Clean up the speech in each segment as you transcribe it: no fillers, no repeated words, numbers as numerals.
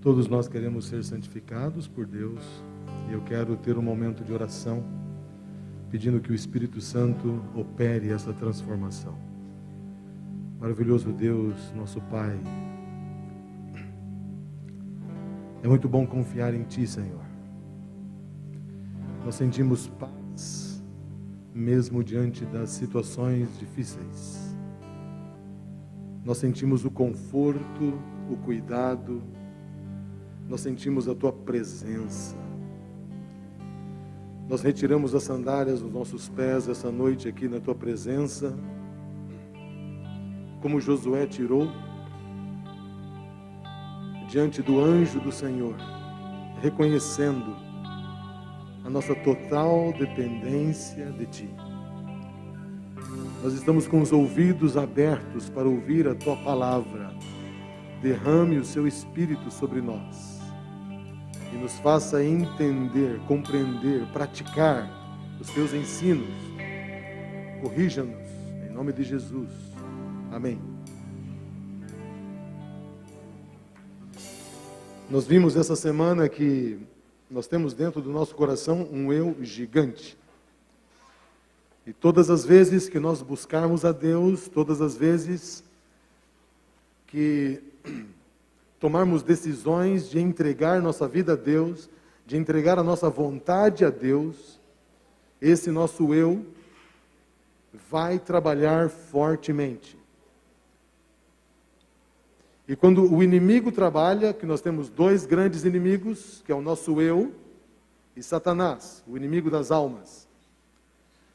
Todos nós queremos ser santificados por Deus, e eu quero ter um momento de oração, pedindo que o Espírito Santo opere essa transformação. Maravilhoso Deus, nosso Pai, é muito bom confiar em Ti, Senhor. Nós sentimos paz, mesmo diante das situações difíceis. Nós sentimos o conforto, o cuidado, nós sentimos a Tua presença. Nós retiramos as sandálias dos nossos pés essa noite aqui na Tua presença, como Josué tirou, diante do anjo do Senhor, reconhecendo a nossa total dependência de Ti. Nós estamos com os ouvidos abertos para ouvir a Tua palavra. Derrame o Seu Espírito sobre nós e nos faça entender, compreender, praticar os Teus ensinos. Corrija-nos, em nome de Jesus. Amém. Nós vimos essa semana que nós temos dentro do nosso coração um eu gigante. E todas as vezes que nós buscarmos a Deus, todas as vezes que tomarmos decisões de entregar nossa vida a Deus, de entregar a nossa vontade a Deus, esse nosso eu vai trabalhar fortemente. E quando o inimigo trabalha, que nós temos dois grandes inimigos, que é o nosso eu e Satanás, o inimigo das almas.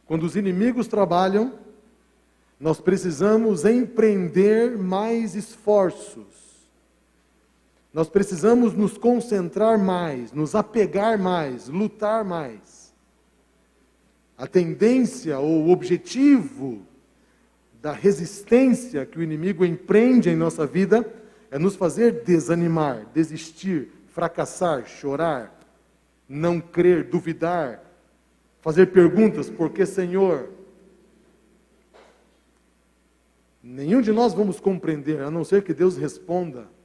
Quando os inimigos trabalham, nós precisamos empreender mais esforços. Nós precisamos nos concentrar mais, nos apegar mais, lutar mais. A tendência ou o objetivo da resistência que o inimigo empreende em nossa vida é nos fazer desanimar, desistir, fracassar, chorar, não crer, duvidar, fazer perguntas: por que, Senhor? Nenhum de nós vamos compreender, a não ser que Deus responda.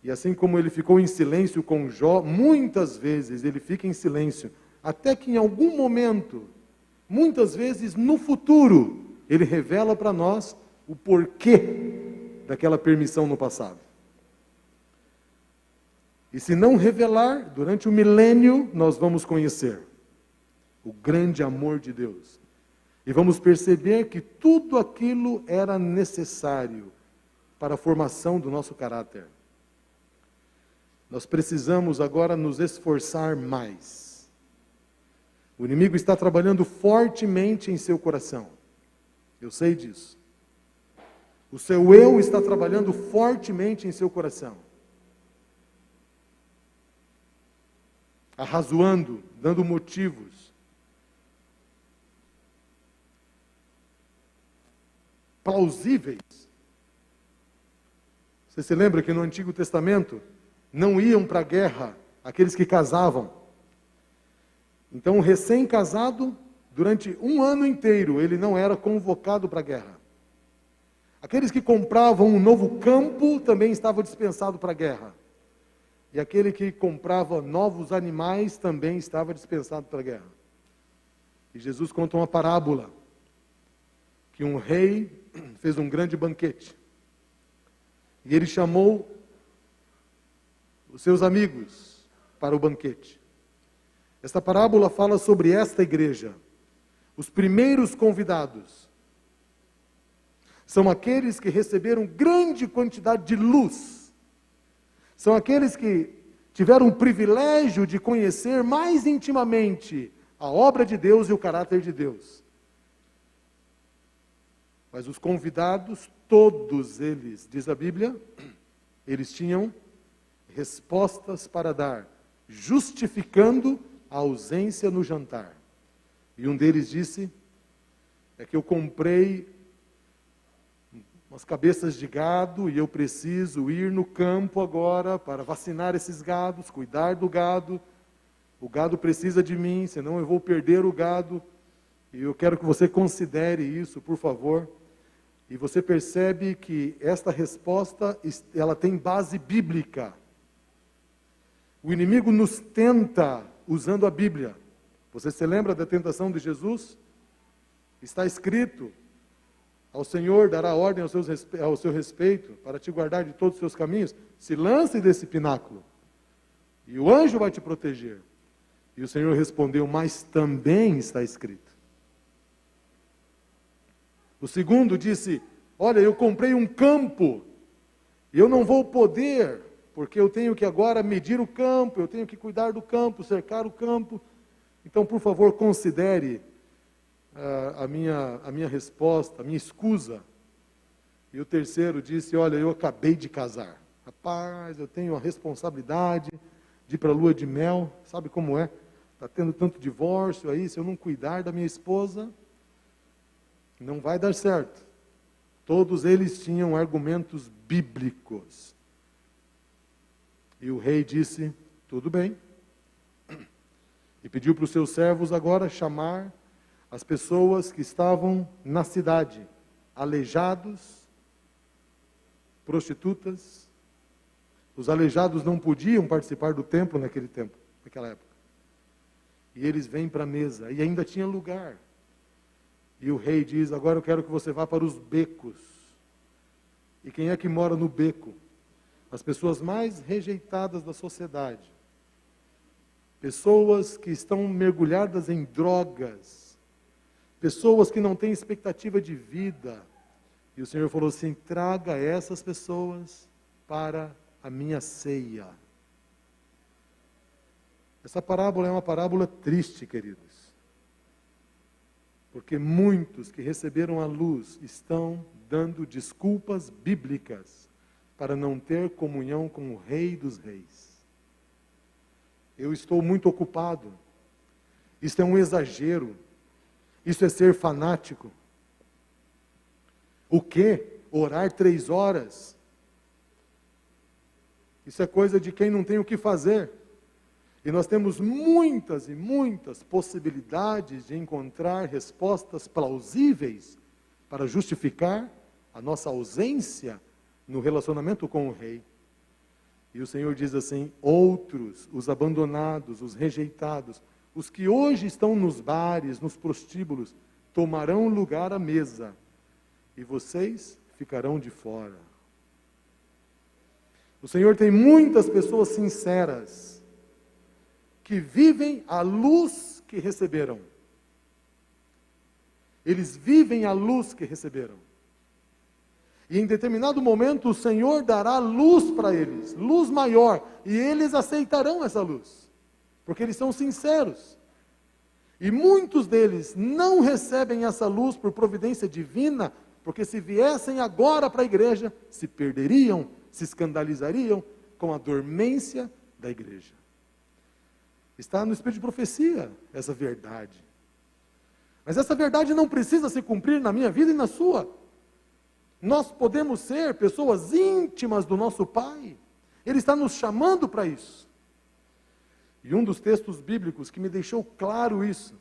E assim como ele ficou em silêncio com Jó, muitas vezes ele fica em silêncio, até que em algum momento, muitas vezes no futuro, ele revela para nós o porquê daquela permissão no passado. E se não revelar, durante o milênio, nós vamos conhecer o grande amor de Deus. E vamos perceber que tudo aquilo era necessário para a formação do nosso caráter. Nós precisamos agora nos esforçar mais. O inimigo está trabalhando fortemente em seu coração. Eu sei disso. O seu eu está trabalhando fortemente em seu coração. Arrazoando, dando motivos. Plausíveis. Você se lembra que no Antigo Testamento não iam para a guerra aqueles que casavam. Então, o recém-casado, durante um ano inteiro, ele não era convocado para a guerra. Aqueles que compravam um novo campo também estavam dispensados para a guerra. E aquele que comprava novos animais também estava dispensado para a guerra. E Jesus conta uma parábola, que um rei fez um grande banquete. E ele chamou os seus amigos para o banquete. Esta parábola fala sobre esta igreja. Os primeiros convidados são aqueles que receberam grande quantidade de luz. São aqueles que tiveram o privilégio de conhecer mais intimamente a obra de Deus e o caráter de Deus. Mas os convidados, todos eles, diz a Bíblia, eles tinham respostas para dar, justificando a ausência no jantar. E um deles disse: é que eu comprei umas cabeças de gado e eu preciso ir no campo agora para vacinar esses gados, cuidar do gado. O gado precisa de mim, senão eu vou perder o gado. E eu quero que você considere isso, por favor. E você percebe que esta resposta, ela tem base bíblica. O inimigo nos tenta usando a Bíblia. Você se lembra da tentação de Jesus? Está escrito: ao Senhor dará ordem ao seu respeito, para te guardar de todos os seus caminhos. Se lance desse pináculo, e o anjo vai te proteger. E o Senhor respondeu: mas também está escrito. O segundo disse: olha, eu comprei um campo, e eu não vou poder, porque eu tenho que agora medir o campo, eu tenho que cuidar do campo, cercar o campo. Então, por favor, considere a minha resposta, a minha escusa. E o terceiro disse: olha, eu acabei de casar. Rapaz, eu tenho a responsabilidade de ir para a lua de mel. Sabe como é? Está tendo tanto divórcio aí, se eu não cuidar da minha esposa, não vai dar certo. Todos eles tinham argumentos bíblicos. E o rei disse: tudo bem. E pediu para os seus servos agora chamar as pessoas que estavam na cidade, aleijados, prostitutas. Os aleijados não podiam participar do templo naquela época. E eles vêm para a mesa, e ainda tinha lugar. E o rei diz: agora eu quero que você vá para os becos. E quem é que mora no beco? As pessoas mais rejeitadas da sociedade. Pessoas que estão mergulhadas em drogas. Pessoas que não têm expectativa de vida. E o Senhor falou assim: traga essas pessoas para a minha ceia. Essa parábola é uma parábola triste, queridos. Porque muitos que receberam a luz estão dando desculpas bíblicas para não ter comunhão com o Rei dos Reis. Eu estou muito ocupado. Isso é um exagero. Isso é ser fanático. O quê? Orar 3 horas? Isso é coisa de quem não tem o que fazer. E nós temos muitas e muitas possibilidades de encontrar respostas plausíveis para justificar a nossa ausência no relacionamento com o Rei. E o Senhor diz assim: outros, os abandonados, os rejeitados, os que hoje estão nos bares, nos prostíbulos, tomarão lugar à mesa, e vocês ficarão de fora. O Senhor tem muitas pessoas sinceras, que vivem a luz que receberam. Eles vivem a luz que receberam. E em determinado momento o Senhor dará luz para eles, luz maior, e eles aceitarão essa luz, porque eles são sinceros. E muitos deles não recebem essa luz por providência divina, porque se viessem agora para a igreja, se perderiam, se escandalizariam com a dormência da igreja. Está no espírito de profecia essa verdade. Mas essa verdade não precisa se cumprir na minha vida e na sua. Nós podemos ser pessoas íntimas do nosso Pai. Ele está nos chamando para isso. E um dos textos bíblicos que me deixou claro isso,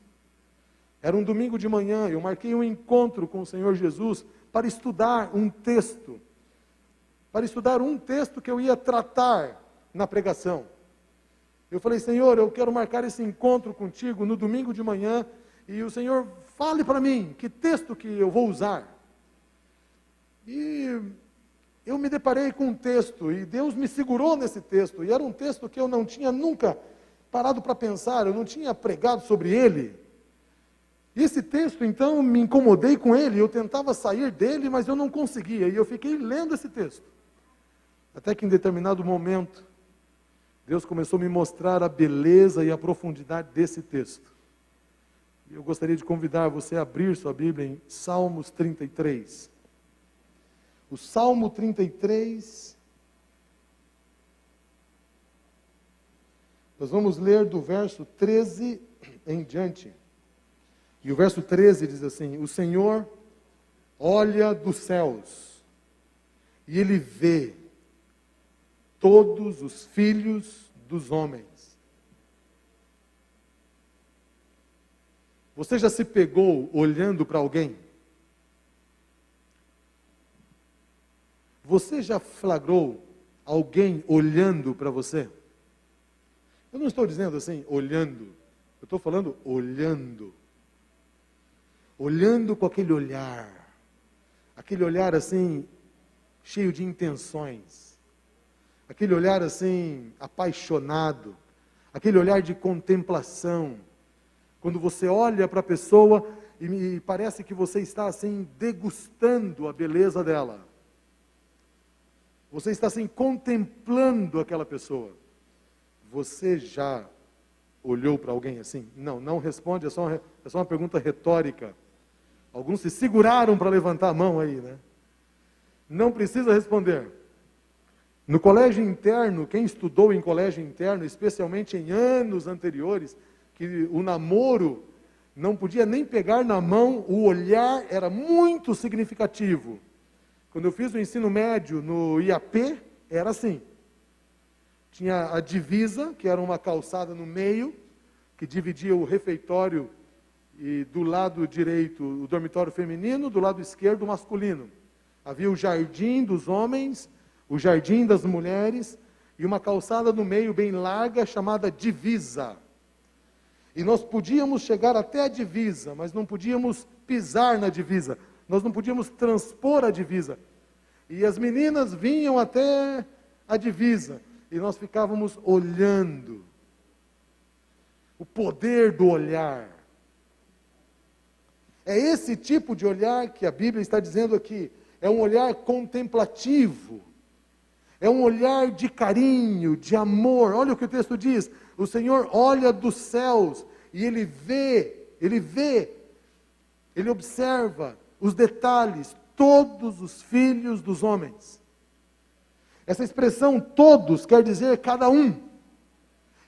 era um domingo de manhã, eu marquei um encontro com o Senhor Jesus para estudar um texto. Para estudar um texto que eu ia tratar na pregação. Eu falei: Senhor, eu quero marcar esse encontro contigo no domingo de manhã, e o Senhor fale para mim que texto que eu vou usar. E eu me deparei com um texto, e Deus me segurou nesse texto, e era um texto que eu não tinha nunca parado para pensar, eu não tinha pregado sobre ele. E esse texto, então, me incomodei com ele, eu tentava sair dele, mas eu não conseguia, e eu fiquei lendo esse texto. Até que em determinado momento, Deus começou a me mostrar a beleza e a profundidade desse texto. E eu gostaria de convidar você a abrir sua Bíblia em Salmos 33. O Salmo 33, nós vamos ler do verso 13 em diante. E o verso 13 diz assim: o Senhor olha dos céus, e Ele vê todos os filhos dos homens. Você já se pegou olhando para alguém? Você já flagrou alguém olhando para você? Eu não estou dizendo assim, olhando. Eu estou falando olhando. Olhando com aquele olhar. Aquele olhar assim, cheio de intenções. Aquele olhar assim, apaixonado. Aquele olhar de contemplação. Quando você olha para a pessoa e parece que você está assim, degustando a beleza dela. Você está assim, contemplando aquela pessoa. Você já olhou para alguém assim? Não, não responde, é só uma pergunta retórica. Alguns se seguraram para levantar a mão aí, né? Não precisa responder. No colégio interno, quem estudou em colégio interno, especialmente em anos anteriores, que o namoro não podia nem pegar na mão, o olhar era muito significativo. Quando eu fiz o ensino médio no IAP, era assim. Tinha a divisa, que era uma calçada no meio, que dividia o refeitório, e do lado direito o dormitório feminino, do lado esquerdo o masculino. Havia o jardim dos homens, o jardim das mulheres, e uma calçada no meio bem larga, chamada divisa. E nós podíamos chegar até a divisa, mas não podíamos pisar na divisa. Nós não podíamos transpor a divisa. E as meninas vinham até a divisa. E nós ficávamos olhando. O poder do olhar. É esse tipo de olhar que a Bíblia está dizendo aqui. É um olhar contemplativo. É um olhar de carinho, de amor. Olha o que o texto diz. O Senhor olha dos céus e Ele vê, Ele observa os detalhes, todos os filhos dos homens. Essa expressão todos quer dizer cada um.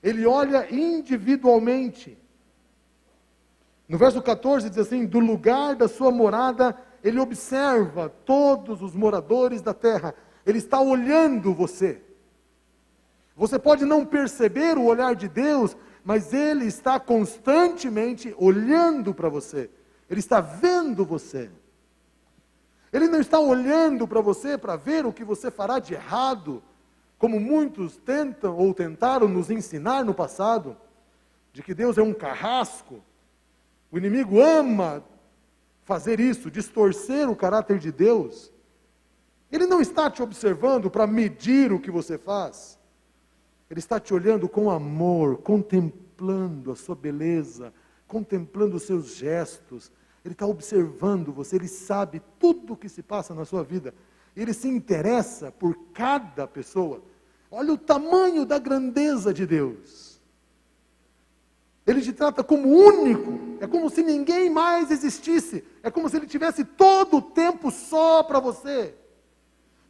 Ele olha individualmente. No verso 14 diz assim, do lugar da sua morada, Ele observa todos os moradores da terra. Ele está olhando você. Você pode não perceber o olhar de Deus, mas Ele está constantemente olhando para você. Ele está vendo você. Ele não está olhando para você para ver o que você fará de errado, como muitos tentam ou tentaram nos ensinar no passado, de que Deus é um carrasco. O inimigo ama fazer isso, distorcer o caráter de Deus. Ele não está te observando para medir o que você faz. Ele está te olhando com amor, contemplando a sua beleza, contemplando os seus gestos. Ele está observando você, Ele sabe tudo o que se passa na sua vida. Ele se interessa por cada pessoa. Olha o tamanho da grandeza de Deus. Ele te trata como único. É como se ninguém mais existisse. É como se Ele tivesse todo o tempo só para você.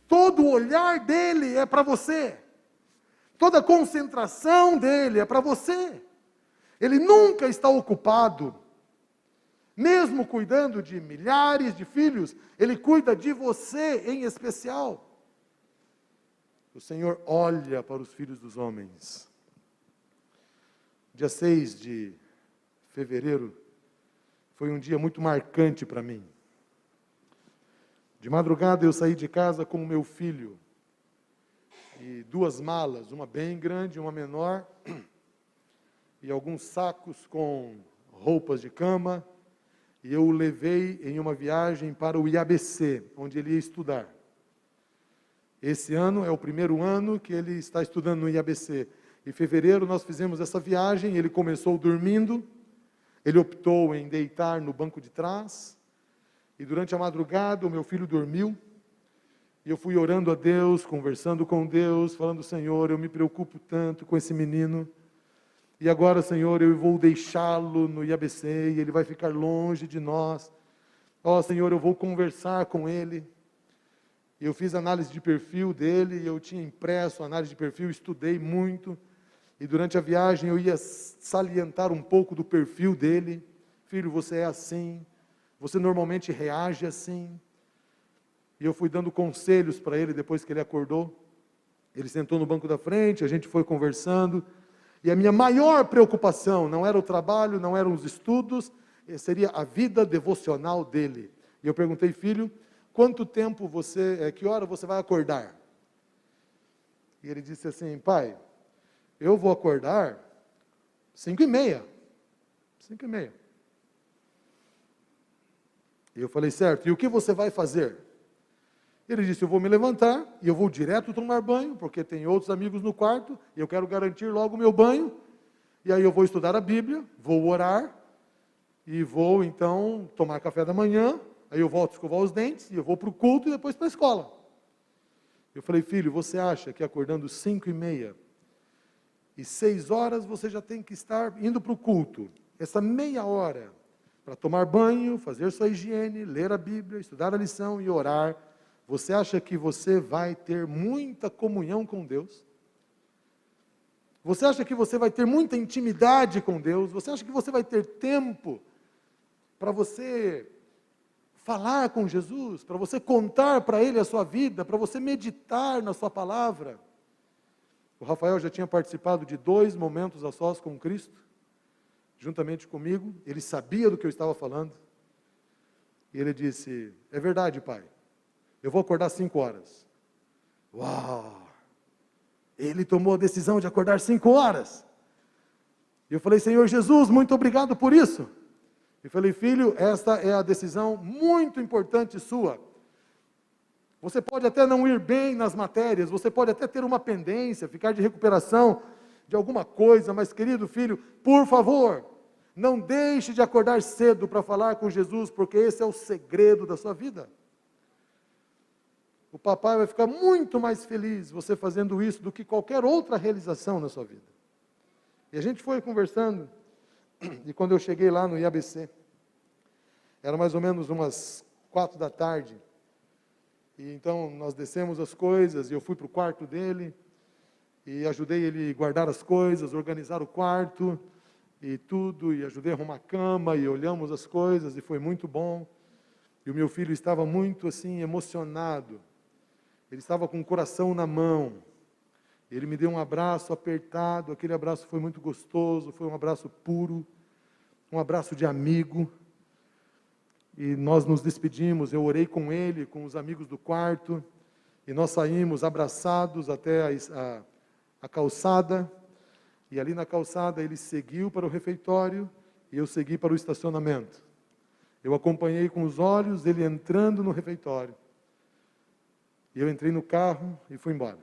Todo o olhar dele é para você. Toda a concentração dele é para você. Ele nunca está ocupado. Mesmo cuidando de milhares de filhos, Ele cuida de você em especial. O Senhor olha para os filhos dos homens. Dia 6 de fevereiro foi um dia muito marcante para mim. De madrugada eu saí de casa com o meu filho e 2 malas, uma bem grande e uma menor, e alguns sacos com roupas de cama, e eu o levei em uma viagem para o IABC, onde ele ia estudar. Esse ano é o primeiro ano que ele está estudando no IABC. Em fevereiro nós fizemos essa viagem, ele começou dormindo, ele optou em deitar no banco de trás, e durante a madrugada o meu filho dormiu, e eu fui orando a Deus, conversando com Deus, falando, Senhor, eu me preocupo tanto com esse menino, e agora, Senhor, eu vou deixá-lo no IABC, e ele vai ficar longe de nós. Ó, Senhor, eu vou conversar com ele. Eu fiz análise de perfil dele, eu tinha impresso a análise de perfil, estudei muito, e durante a viagem eu ia salientar um pouco do perfil dele. Filho, você é assim, você normalmente reage assim. E eu fui dando conselhos para ele depois que ele acordou. Ele sentou no banco da frente, a gente foi conversando, e a minha maior preocupação não era o trabalho, não eram os estudos, seria a vida devocional dele. E eu perguntei, filho, quanto tempo que hora você vai acordar? E ele disse assim, pai, eu vou acordar 5h30. 5h30. E eu falei, certo, e o que você vai fazer? Ele disse, eu vou me levantar e eu vou direto tomar banho, porque tem outros amigos no quarto, e eu quero garantir logo o meu banho, e aí eu vou estudar a Bíblia, vou orar, e vou então tomar café da manhã, aí eu volto a escovar os dentes, e eu vou para o culto e depois para a escola. Eu falei, filho, você acha que acordando 5h30 e 6h você já tem que estar indo para o culto? Essa meia hora para tomar banho, fazer sua higiene, ler a Bíblia, estudar a lição e orar, você acha que você vai ter muita comunhão com Deus? Você acha que você vai ter muita intimidade com Deus? Você acha que você vai ter tempo para você falar com Jesus, para você contar para Ele a sua vida, para você meditar na sua palavra? O Rafael já tinha participado de 2 momentos a sós com Cristo, juntamente comigo, ele sabia do que eu estava falando, e ele disse, é verdade, pai, eu vou acordar 5h. Uau! Ele tomou a decisão de acordar 5h. E eu falei, Senhor Jesus, muito obrigado por isso. E falei, filho, esta é a decisão muito importante sua. Você pode até não ir bem nas matérias, você pode até ter uma pendência, ficar de recuperação de alguma coisa, mas querido filho, por favor, não deixe de acordar cedo para falar com Jesus, porque esse é o segredo da sua vida. O papai vai ficar muito mais feliz você fazendo isso do que qualquer outra realização na sua vida. E a gente foi conversando, e quando eu cheguei lá no IABC, era mais ou menos umas 4h, e então nós descemos as coisas, e eu fui para o quarto dele, e ajudei ele a guardar as coisas, organizar o quarto, e tudo, e ajudei a arrumar a cama, e olhamos as coisas, e foi muito bom. E o meu filho estava muito assim, emocionado, ele estava com o coração na mão, ele me deu um abraço apertado, aquele abraço foi muito gostoso, foi um abraço puro, um abraço de amigo, e nós nos despedimos, eu orei com ele, com os amigos do quarto, e nós saímos abraçados até a calçada, e ali na calçada ele seguiu para o refeitório, e eu segui para o estacionamento. Eu acompanhei com os olhos ele entrando no refeitório, e eu entrei no carro e fui embora.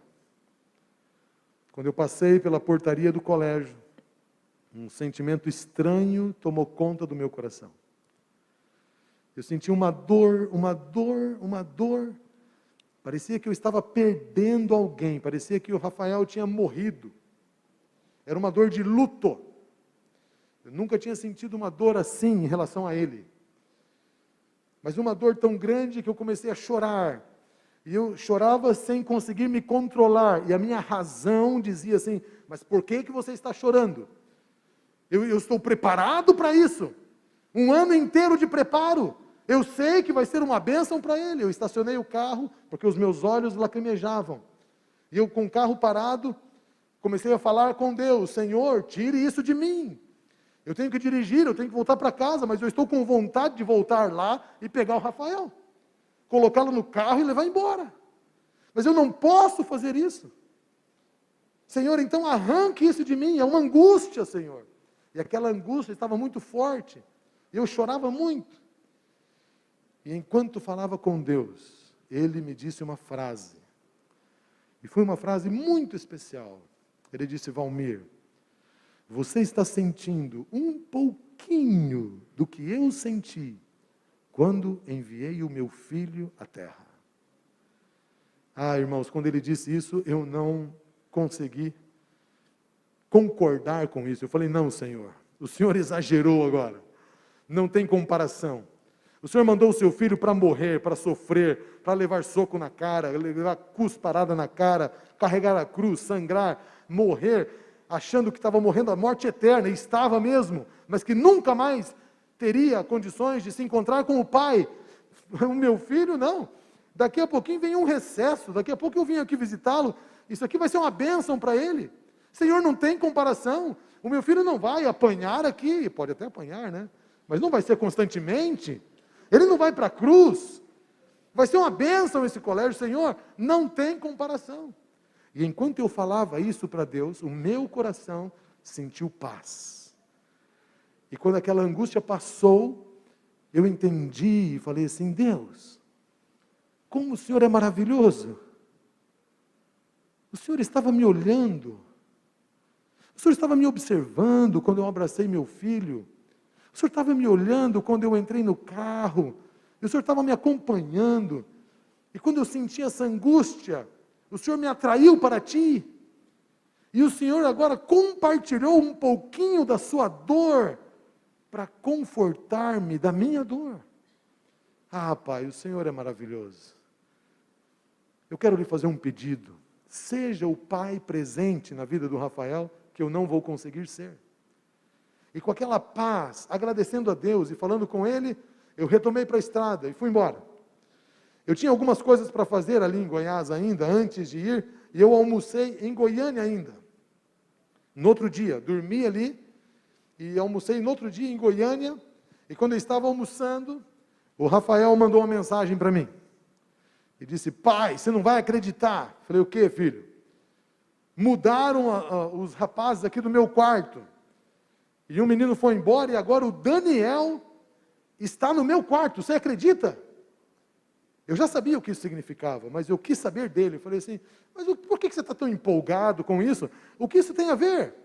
Quando eu passei pela portaria do colégio, um sentimento estranho tomou conta do meu coração. Eu senti uma dor, parecia que eu estava perdendo alguém, parecia que o Rafael tinha morrido. Era uma dor de luto. Eu nunca tinha sentido uma dor assim em relação a ele. Mas uma dor tão grande que eu comecei a chorar. E eu chorava sem conseguir me controlar. E a minha razão dizia assim, mas por que você está chorando? Eu estou preparado para isso. Um ano inteiro de preparo. Eu sei que vai ser uma bênção para ele. Eu estacionei o carro, porque os meus olhos lacrimejavam. E eu com o carro parado, comecei a falar com Deus, Senhor, tire isso de mim. Eu tenho que dirigir, eu tenho que voltar para casa, mas eu estou com vontade de voltar lá e pegar o Rafael. Colocá-lo no carro e levar embora. Mas eu não posso fazer isso. Senhor, então arranque isso de mim, é uma angústia, Senhor. E aquela angústia estava muito forte. Eu chorava muito. E enquanto falava com Deus, Ele me disse uma frase. E foi uma frase muito especial. Ele disse, Valmir, você está sentindo um pouquinho do que eu senti quando enviei o meu filho à terra. Ah, irmãos, quando ele disse isso, eu não consegui concordar com isso. Eu falei, não, Senhor, o Senhor exagerou agora. Não tem comparação. O Senhor mandou o seu filho para morrer, para sofrer, para levar soco na cara, levar cusparada na cara, carregar a cruz, sangrar, morrer, achando que estava morrendo a morte eterna, e estava mesmo, mas que nunca mais teria condições de se encontrar com o Pai. O meu filho, não. Daqui a pouquinho vem um recesso, daqui a pouco eu vim aqui visitá-lo, isso aqui vai ser uma bênção para ele. Senhor, não tem comparação. O meu filho não vai apanhar aqui, pode até apanhar, né? Mas não vai ser constantemente. Ele não vai para a cruz. Vai ser uma bênção esse colégio, Senhor, não tem comparação. E enquanto eu falava isso para Deus, o meu coração sentiu paz. E quando aquela angústia passou, eu entendi e falei assim: Deus, como o Senhor é maravilhoso. O Senhor estava me olhando. O Senhor estava me observando quando eu abracei meu filho. O Senhor estava me olhando quando eu entrei no carro. E o Senhor estava me acompanhando. E quando eu senti essa angústia, o Senhor me atraiu para Ti. E o Senhor agora compartilhou um pouquinho da sua dor para confortar-me da minha dor. Ah, Pai, o Senhor é maravilhoso. Eu quero lhe fazer um pedido. Seja o pai presente na vida do Rafael, que eu não vou conseguir ser. E com aquela paz, agradecendo a Deus e falando com Ele, eu retomei para a estrada e fui embora. Eu tinha algumas coisas para fazer ali em Goiás ainda, antes de ir, e eu almocei em Goiânia ainda. No outro dia, dormi ali, e almocei no outro dia em Goiânia, e quando eu estava almoçando, o Rafael mandou uma mensagem para mim. E disse: pai, você não vai acreditar. Falei: o quê, filho? Mudaram os rapazes aqui do meu quarto. E um menino foi embora e agora o Daniel está no meu quarto. Você acredita? Eu já sabia o que isso significava, mas eu quis saber dele. Eu falei assim: mas por que você está tão empolgado com isso? O que isso tem a ver?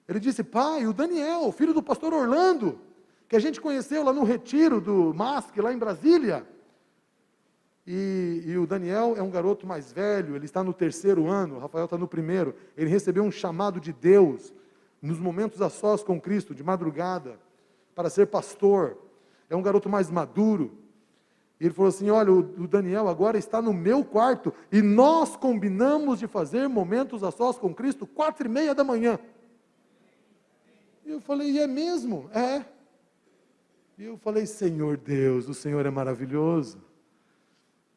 Ele disse: pai, o Daniel, filho do pastor Orlando, que a gente conheceu lá no retiro do MASC, lá em Brasília. E o Daniel é um garoto mais velho, ele está no 3º ano, o Rafael está no 1º. Ele recebeu um chamado de Deus, nos momentos a sós com Cristo, de madrugada, para ser pastor. É um garoto mais maduro. E ele falou assim: olha, o Daniel agora está no meu quarto, e nós combinamos de fazer momentos a sós com Cristo, 4:30 da manhã. E eu falei: e é mesmo? É. E eu falei: Senhor Deus, o Senhor é maravilhoso.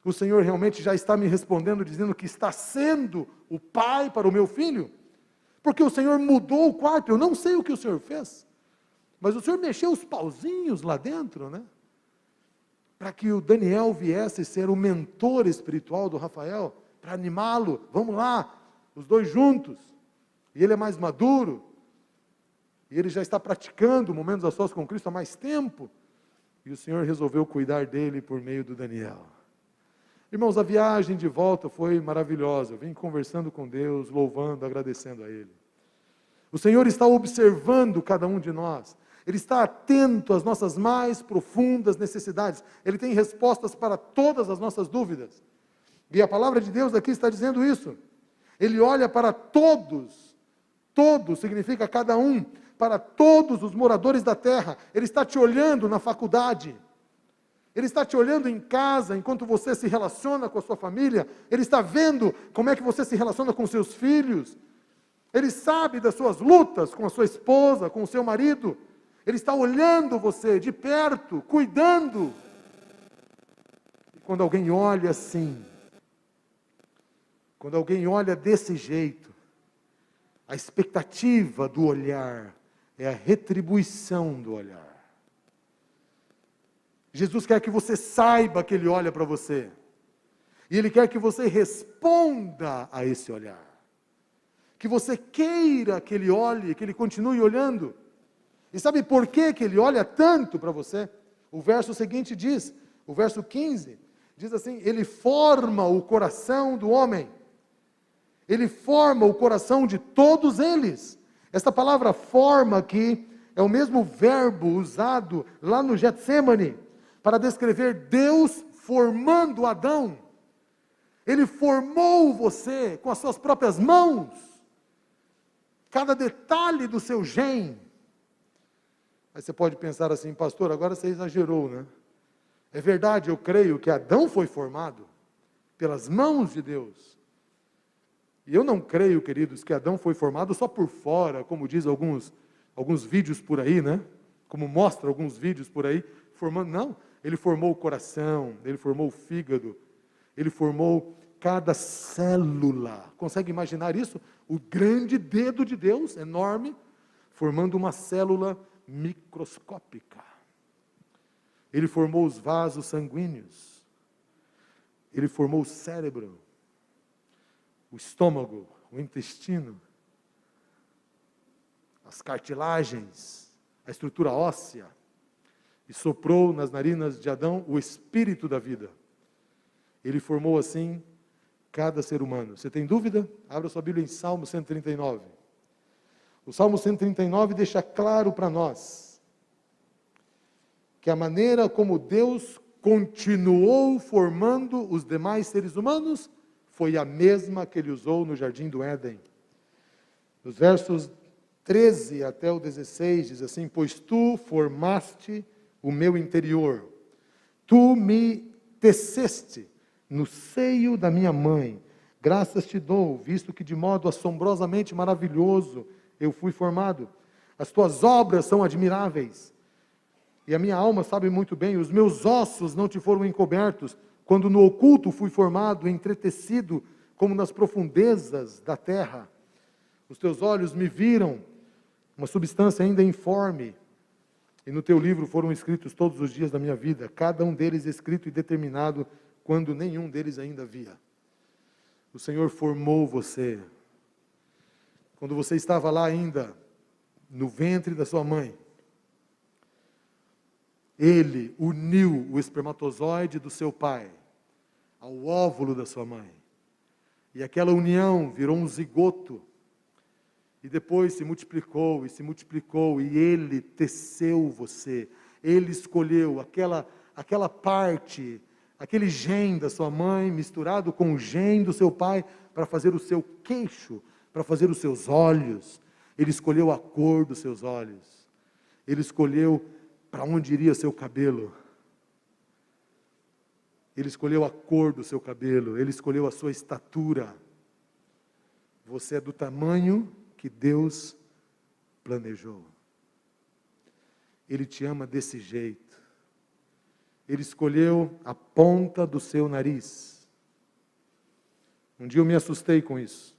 O Senhor realmente já está me respondendo, dizendo que está sendo o pai para o meu filho, porque o Senhor mudou o quarto. Eu não sei o que o Senhor fez, mas o Senhor mexeu os pauzinhos lá dentro, né? Para que o Daniel viesse ser o mentor espiritual do Rafael, para animá-lo. Vamos lá, os dois juntos. E ele é mais maduro, e ele já está praticando momentos a sós com Cristo há mais tempo, e o Senhor resolveu cuidar dele por meio do Daniel. Irmãos, a viagem de volta foi maravilhosa. Eu vim conversando com Deus, louvando, agradecendo a Ele. O Senhor está observando cada um de nós. Ele está atento às nossas mais profundas necessidades. Ele tem respostas para todas as nossas dúvidas. E a palavra de Deus aqui está dizendo isso. Ele olha para todos. Todos significa cada um. Para todos os moradores da terra. Ele está te olhando na faculdade. Ele está te olhando em casa, enquanto você se relaciona com a sua família. Ele está vendo como é que você se relaciona com seus filhos. Ele sabe das suas lutas com a sua esposa, com o seu marido. Ele está olhando você de perto, cuidando. E quando alguém olha assim, quando alguém olha desse jeito, a expectativa do olhar é a retribuição do olhar. Jesus quer que você saiba que Ele olha para você. E Ele quer que você responda a esse olhar. Que você queira que Ele olhe, que Ele continue olhando. E sabe por que Ele olha tanto para você? O verso seguinte diz, o verso 15, diz assim: Ele forma o coração do homem. Ele forma o coração de todos eles. Esta palavra forma aqui é o mesmo verbo usado lá no Getsêmani, para descrever Deus formando Adão. Ele formou você com as suas próprias mãos. Cada detalhe do seu gene. Aí você pode pensar assim: pastor, agora você exagerou, né? É verdade, eu creio que Adão foi formado pelas mãos de Deus. E eu não creio, queridos, que Adão foi formado só por fora, como diz alguns vídeos por aí, né? Como mostra alguns vídeos por aí, formando. Não. Ele formou o coração, Ele formou o fígado, Ele formou cada célula. Consegue imaginar isso? O grande dedo de Deus, enorme, formando uma célula microscópica. Ele formou os vasos sanguíneos. Ele formou o cérebro. o estômago, o intestino, as cartilagens, a estrutura óssea, e soprou nas narinas de Adão o espírito da vida. Ele formou assim cada ser humano. Você tem dúvida? Abra sua Bíblia em Salmo 139. O Salmo 139 deixa claro para nós que a maneira como Deus continuou formando os demais seres humanos foi a mesma que ele usou no Jardim do Éden. Nos versos 13 até o 16 diz assim: pois tu formaste o meu interior, tu me teceste no seio da minha mãe. Graças te dou, visto que de modo assombrosamente maravilhoso eu fui formado. As tuas obras são admiráveis. E a minha alma sabe muito bem, os meus ossos não te foram encobertos, quando no oculto fui formado, entretecido, como nas profundezas da terra. Os teus olhos me viram, uma substância ainda informe, e no teu livro foram escritos todos os dias da minha vida, cada um deles escrito e determinado, quando nenhum deles ainda havia. O Senhor formou você. Quando você estava lá ainda, no ventre da sua mãe, Ele uniu o espermatozoide do seu pai ao óvulo da sua mãe. E aquela união virou um zigoto. E depois se multiplicou, e Ele teceu você. Ele escolheu aquela parte, aquele gene da sua mãe, misturado com o gene do seu pai, para fazer o seu queixo, para fazer os seus olhos. Ele escolheu a cor dos seus olhos. Ele escolheu para onde iria seu cabelo. Ele escolheu a cor do seu cabelo. Ele escolheu a sua estatura. Você é do tamanho que Deus planejou. Ele te ama desse jeito. Ele escolheu a ponta do seu nariz. Um dia eu me assustei com isso.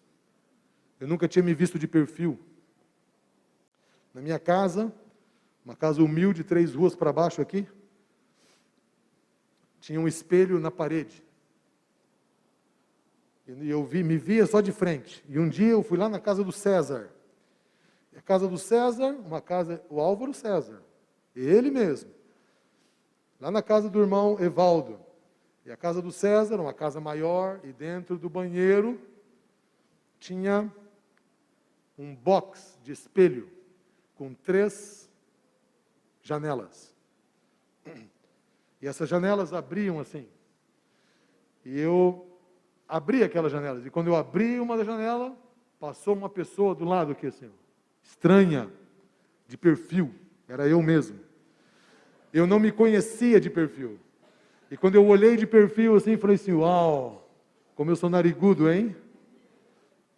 Eu nunca tinha me visto de perfil. Na minha casa, uma casa humilde, 3 ruas para baixo aqui, tinha um espelho na parede. E eu me via só de frente. E um dia eu fui lá na casa do César. E a casa do César, o Álvaro César, ele mesmo. Lá na casa do irmão Evaldo. E a casa do César, uma casa maior, e dentro do banheiro tinha um box de espelho com 3 janelas. E essas janelas abriam assim. E eu abri aquelas janelas. E quando eu abri uma da janela, passou uma pessoa do lado aqui assim, estranha, de perfil. Era eu mesmo. Eu não me conhecia de perfil. E quando eu olhei de perfil assim, falei assim, uau, como eu sou narigudo, hein?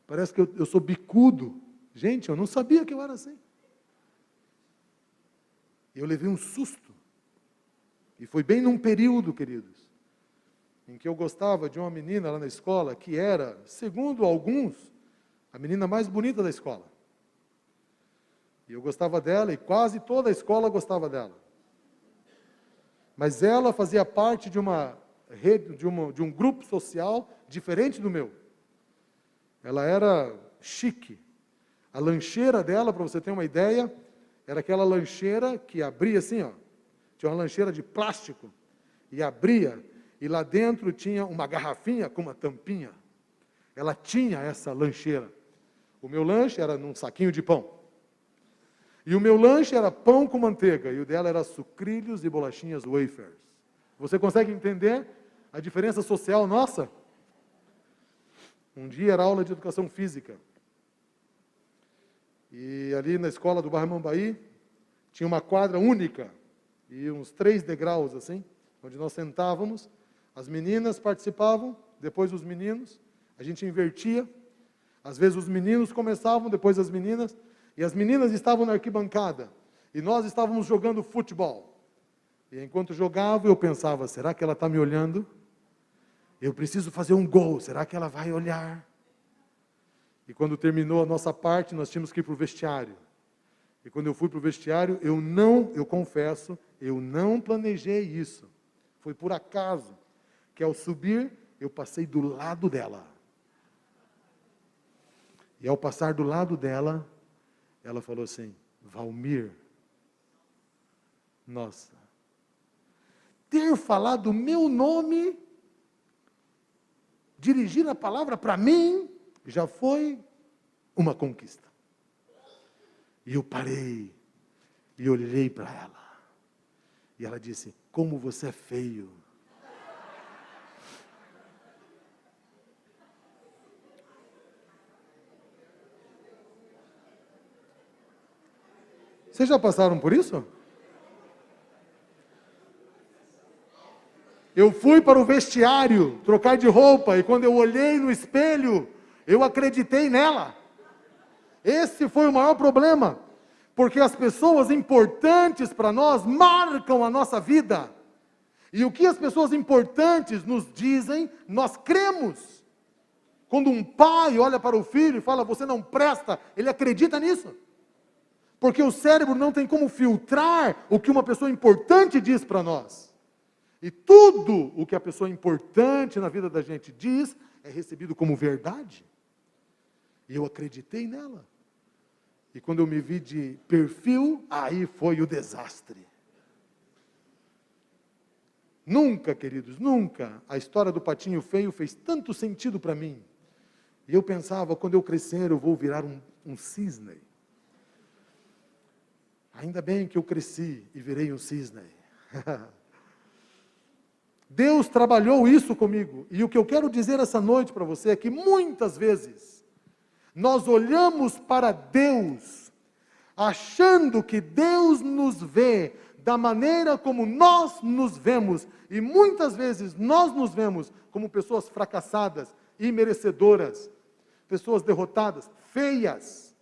Parece que eu sou bicudo. Gente, eu não sabia que eu era assim. Eu levei um susto. E foi bem num período, queridos, em que eu gostava de uma menina lá na escola, que era, segundo alguns, a menina mais bonita da escola. E eu gostava dela, e quase toda a escola gostava dela. Mas ela fazia parte de uma rede, de um grupo social diferente do meu. Ela era chique. A lancheira dela, para você ter uma ideia, era aquela lancheira que abria assim, ó. Tinha uma lancheira de plástico e abria, e lá dentro tinha uma garrafinha com uma tampinha. Ela tinha essa lancheira. O meu lanche era num saquinho de pão. E o meu lanche era pão com manteiga, e o dela era sucrilhos e bolachinhas wafers. Você consegue entender a diferença social nossa? Um dia era aula de educação física. E ali na escola do bairro Mambaí, tinha uma quadra única, e uns 3 degraus assim, onde nós sentávamos, as meninas participavam, depois os meninos, a gente invertia, às vezes os meninos começavam, depois as meninas, e as meninas estavam na arquibancada, e nós estávamos jogando futebol. E enquanto jogava, eu pensava, será que ela está me olhando? Eu preciso fazer um gol, será que ela vai olhar? E quando terminou a nossa parte, nós tínhamos que ir para o vestiário. E quando eu fui para o vestiário, eu confesso, eu não planejei isso. Foi por acaso que ao subir, eu passei do lado dela. E ao passar do lado dela, ela falou assim: Valmir, nossa, ter falado o meu nome, dirigir a palavra para mim, já foi uma conquista. E eu parei e olhei para ela. E ela disse: como você é feio. Vocês já passaram por isso? Eu fui para o vestiário trocar de roupa e quando eu olhei no espelho, eu acreditei nela. Esse foi o maior problema, porque as pessoas importantes para nós marcam a nossa vida. E o que as pessoas importantes nos dizem, nós cremos. Quando um pai olha para o filho e fala: você não presta, ele acredita nisso. Porque o cérebro não tem como filtrar o que uma pessoa importante diz para nós. E tudo o que a pessoa importante na vida da gente diz é recebido como verdade. E eu acreditei nela. E quando eu me vi de perfil, aí foi o desastre. Nunca, queridos, nunca a história do patinho feio fez tanto sentido para mim. E eu pensava: quando eu crescer eu vou virar um cisne. Ainda bem que eu cresci e virei um cisne. Deus trabalhou isso comigo. E o que eu quero dizer essa noite para você é que muitas vezes nós olhamos para Deus achando que Deus nos vê da maneira como nós nos vemos. E muitas vezes nós nos vemos como pessoas fracassadas, imerecedoras, pessoas derrotadas, feias,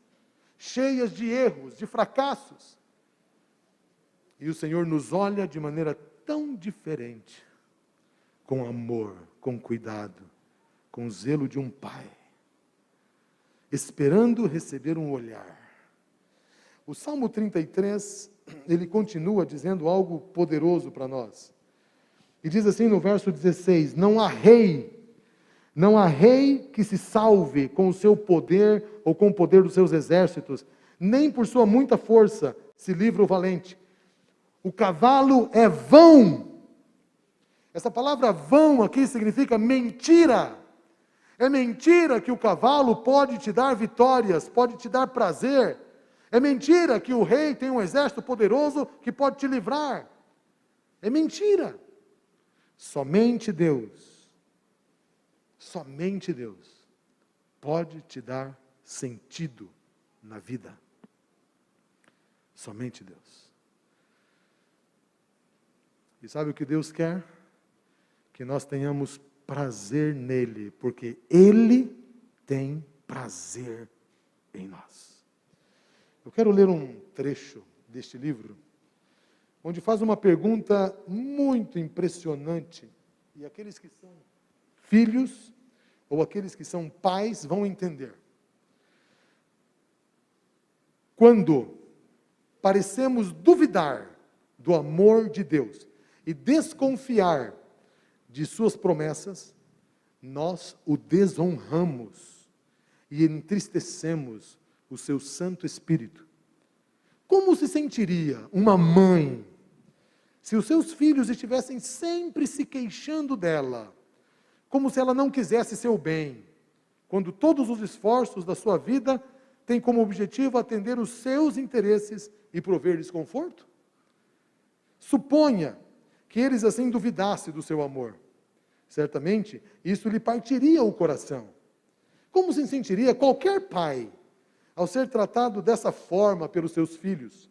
cheias de erros, de fracassos. E o Senhor nos olha de maneira tão diferente, com amor, com cuidado, com zelo de um pai, esperando receber um olhar. O Salmo 33, ele continua dizendo algo poderoso para nós. E diz assim no verso 16: não há rei que se salve com o seu poder ou com o poder dos seus exércitos, nem por sua muita força se livra o valente. O cavalo é vão. Essa palavra vão aqui significa mentira. É mentira que o cavalo pode te dar vitórias, pode te dar prazer. É mentira que o rei tem um exército poderoso que pode te livrar. É mentira. Somente Deus pode te dar sentido na vida. Somente Deus. E sabe o que Deus quer? Que nós tenhamos prazer nele, porque Ele tem prazer em nós. Eu quero ler um trecho deste livro, onde faz uma pergunta muito impressionante, e aqueles que são filhos, ou aqueles que são pais, vão entender. Quando parecemos duvidar do amor de Deus, e desconfiar de suas promessas, nós o desonramos e entristecemos o seu Santo Espírito. Como se sentiria uma mãe se os seus filhos estivessem sempre se queixando dela, como se ela não quisesse seu bem, quando todos os esforços da sua vida têm como objetivo atender os seus interesses e prover-lhes conforto? Suponha que eles assim duvidassem do seu amor. Certamente, isso lhe partiria o coração. Como se sentiria qualquer pai ao ser tratado dessa forma pelos seus filhos?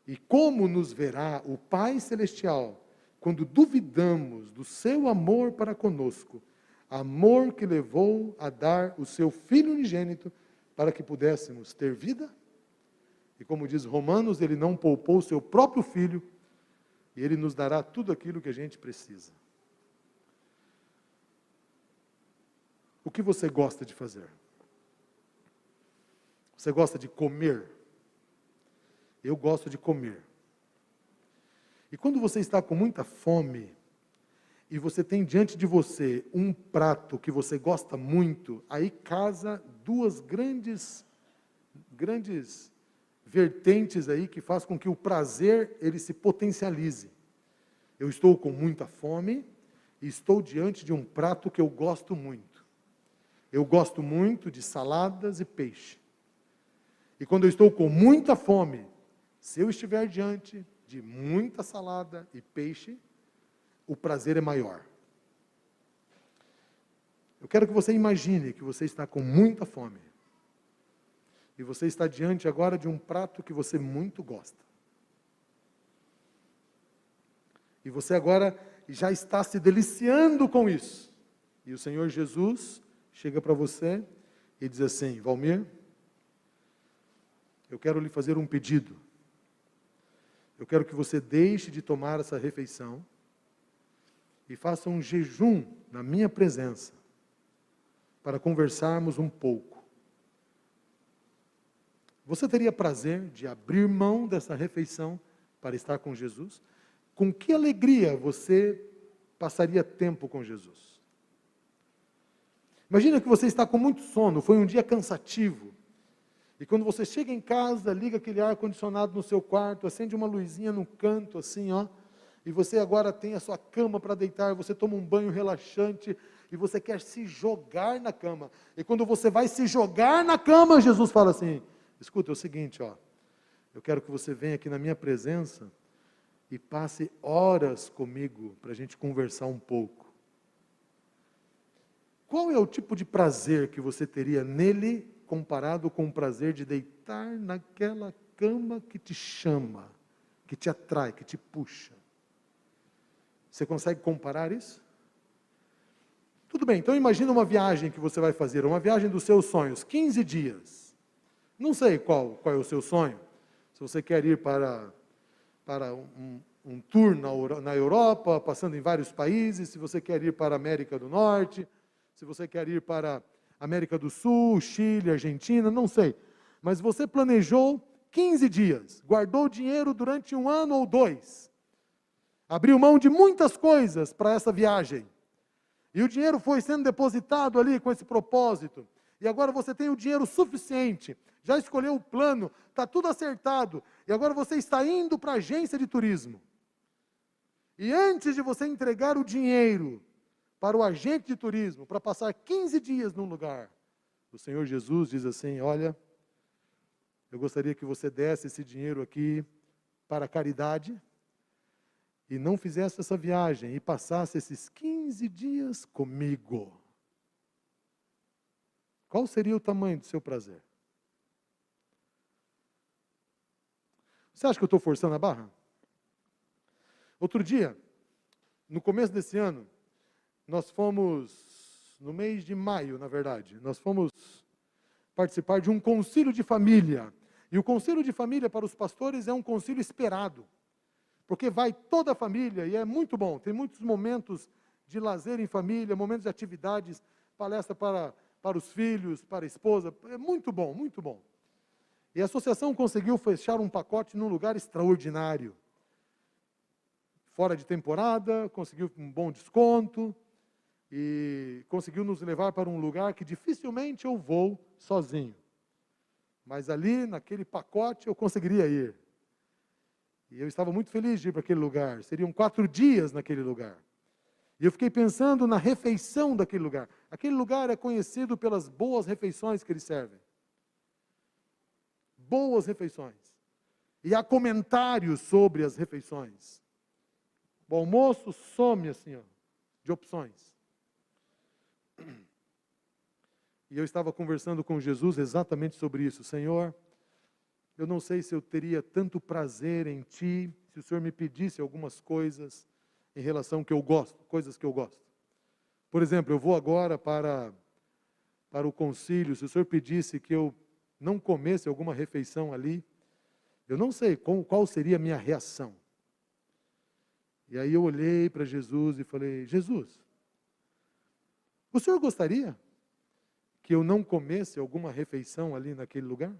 E como nos verá o Pai Celestial quando duvidamos do seu amor para conosco, amor que levou a dar o seu Filho unigênito para que pudéssemos ter vida? E como diz Romanos, ele não poupou o seu próprio Filho, e Ele nos dará tudo aquilo que a gente precisa. O que você gosta de fazer? Você gosta de comer? Eu gosto de comer. E quando você está com muita fome, e você tem diante de você um prato que você gosta muito, aí casa duas grandes vertentes aí que faz com que o prazer ele se potencialize. Eu estou com muita fome e estou diante de um prato que eu gosto muito. Eu gosto muito de saladas e peixe. E quando eu estou com muita fome, se eu estiver diante de muita salada e peixe, o prazer é maior. Eu quero que você imagine que você está com muita fome. E você está diante agora de um prato que você muito gosta. E você agora já está se deliciando com isso. E o Senhor Jesus chega para você e diz assim: Valmir, eu quero lhe fazer um pedido. Eu quero que você deixe de tomar essa refeição e faça um jejum na minha presença para conversarmos um pouco. Você teria prazer de abrir mão dessa refeição para estar com Jesus? Com que alegria você passaria tempo com Jesus? Imagina que você está com muito sono, foi um dia cansativo. E quando você chega em casa, liga aquele ar-condicionado no seu quarto, acende uma luzinha no canto, assim, ó, e você agora tem a sua cama para deitar, você toma um banho relaxante, e você quer se jogar na cama. E quando você vai se jogar na cama, Jesus fala assim: escuta, é o seguinte, ó, eu quero que você venha aqui na minha presença e passe horas comigo para a gente conversar um pouco. Qual é o tipo de prazer que você teria nele comparado com o prazer de deitar naquela cama que te chama, que te atrai, que te puxa? Você consegue comparar isso? Tudo bem, então imagina uma viagem que você vai fazer, uma viagem dos seus sonhos, 15 dias. Não sei qual é o seu sonho. Se você quer ir para um tour na Europa, passando em vários países, se você quer ir para a América do Norte, se você quer ir para a América do Sul, Chile, Argentina, não sei. Mas você planejou 15 dias, guardou dinheiro durante 1 ano ou 2, abriu mão de muitas coisas para essa viagem. E o dinheiro foi sendo depositado ali com esse propósito. E agora você tem o dinheiro suficiente, já escolheu o plano, está tudo acertado. E agora você está indo para a agência de turismo. E antes de você entregar o dinheiro para o agente de turismo, para passar 15 dias num lugar, o Senhor Jesus diz assim: olha, eu gostaria que você desse esse dinheiro aqui para a caridade, e não fizesse essa viagem, e passasse esses 15 dias comigo. Qual seria o tamanho do seu prazer? Você acha que eu estou forçando a barra? Outro dia, no começo desse ano, nós fomos, no mês de maio, na verdade, nós fomos participar de um concílio de família. E o concílio de família para os pastores é um concílio esperado, porque vai toda a família e é muito bom. Tem muitos momentos de lazer em família, momentos de atividades, palestra para os filhos, para a esposa. É muito bom, muito bom. E a associação conseguiu fechar um pacote num lugar extraordinário. Fora de temporada, conseguiu um bom desconto e conseguiu nos levar para um lugar que dificilmente eu vou sozinho. Mas ali, naquele pacote, eu conseguiria ir. E eu estava muito feliz de ir para aquele lugar. Seriam 4 dias naquele lugar. E eu fiquei pensando na refeição daquele lugar. Aquele lugar é conhecido pelas boas refeições que eles servem. Boas refeições. E há comentários sobre as refeições. O almoço some assim, ó, de opções. E eu estava conversando com Jesus exatamente sobre isso. Senhor, eu não sei se eu teria tanto prazer em Ti, se o Senhor me pedisse algumas coisas em relação ao que eu gosto, coisas que eu gosto. Por exemplo, eu vou agora para o concílio, se o Senhor pedisse que eu não comesse alguma refeição ali, eu não sei qual seria a minha reação. E aí eu olhei para Jesus e falei: Jesus, o Senhor gostaria que eu não comesse alguma refeição ali naquele lugar?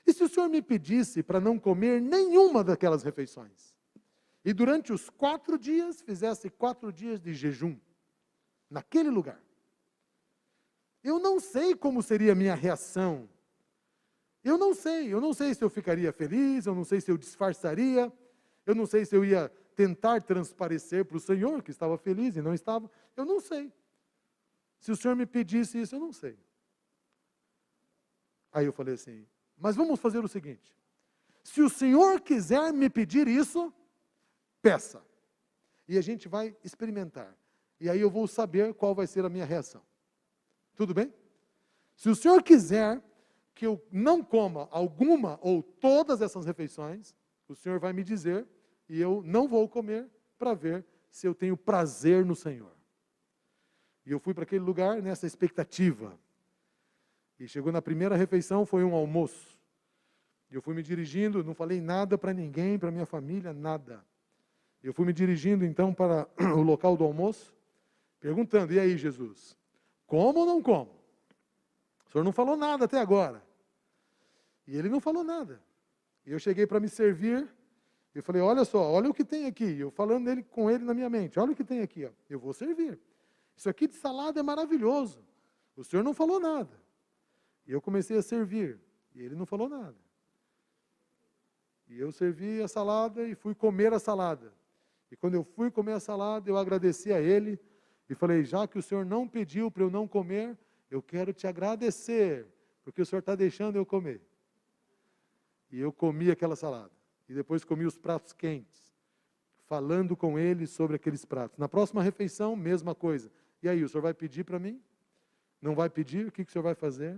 E se o Senhor me pedisse para não comer nenhuma daquelas refeições? e durante os 4 dias fizesse 4 dias de jejum, naquele lugar. Eu não sei como seria a minha reação. Eu não sei se eu ficaria feliz, eu não sei se eu disfarçaria, eu não sei se eu ia tentar transparecer para o Senhor que estava feliz e não estava, eu não sei. Se o Senhor me pedisse isso, eu não sei. Aí eu falei assim, mas vamos fazer o seguinte, se o Senhor quiser me pedir isso, peça. E a gente vai experimentar. E aí eu vou saber qual vai ser a minha reação. Tudo bem? Se o Senhor quiser que eu não coma alguma ou todas essas refeições, o Senhor vai me dizer e eu não vou comer para ver se eu tenho prazer no Senhor. E eu fui para aquele lugar nessa expectativa. E chegou na primeira refeição, foi um almoço. E eu fui me dirigindo, não falei nada para ninguém, para minha família, nada. Eu fui me dirigindo então para o local do almoço, perguntando, e aí Jesus, como ou não como? O senhor não falou nada até agora. E ele não falou nada. E eu cheguei para me servir, eu falei, olha só, olha o que tem aqui. Eu falando com ele na minha mente, olha o que tem aqui, ó. Eu vou servir. Isso aqui de salada é maravilhoso. O senhor não falou nada. E eu comecei a servir, e ele não falou nada. E eu servi a salada e fui comer a salada. E quando eu fui comer a salada, eu agradeci a ele e falei, já que o senhor não pediu para eu não comer, eu quero te agradecer, porque o senhor está deixando eu comer. E eu comi aquela salada. E depois comi os pratos quentes, falando com ele sobre aqueles pratos. Na próxima refeição, mesma coisa. E aí, o senhor vai pedir para mim? Não vai pedir? O que o senhor vai fazer?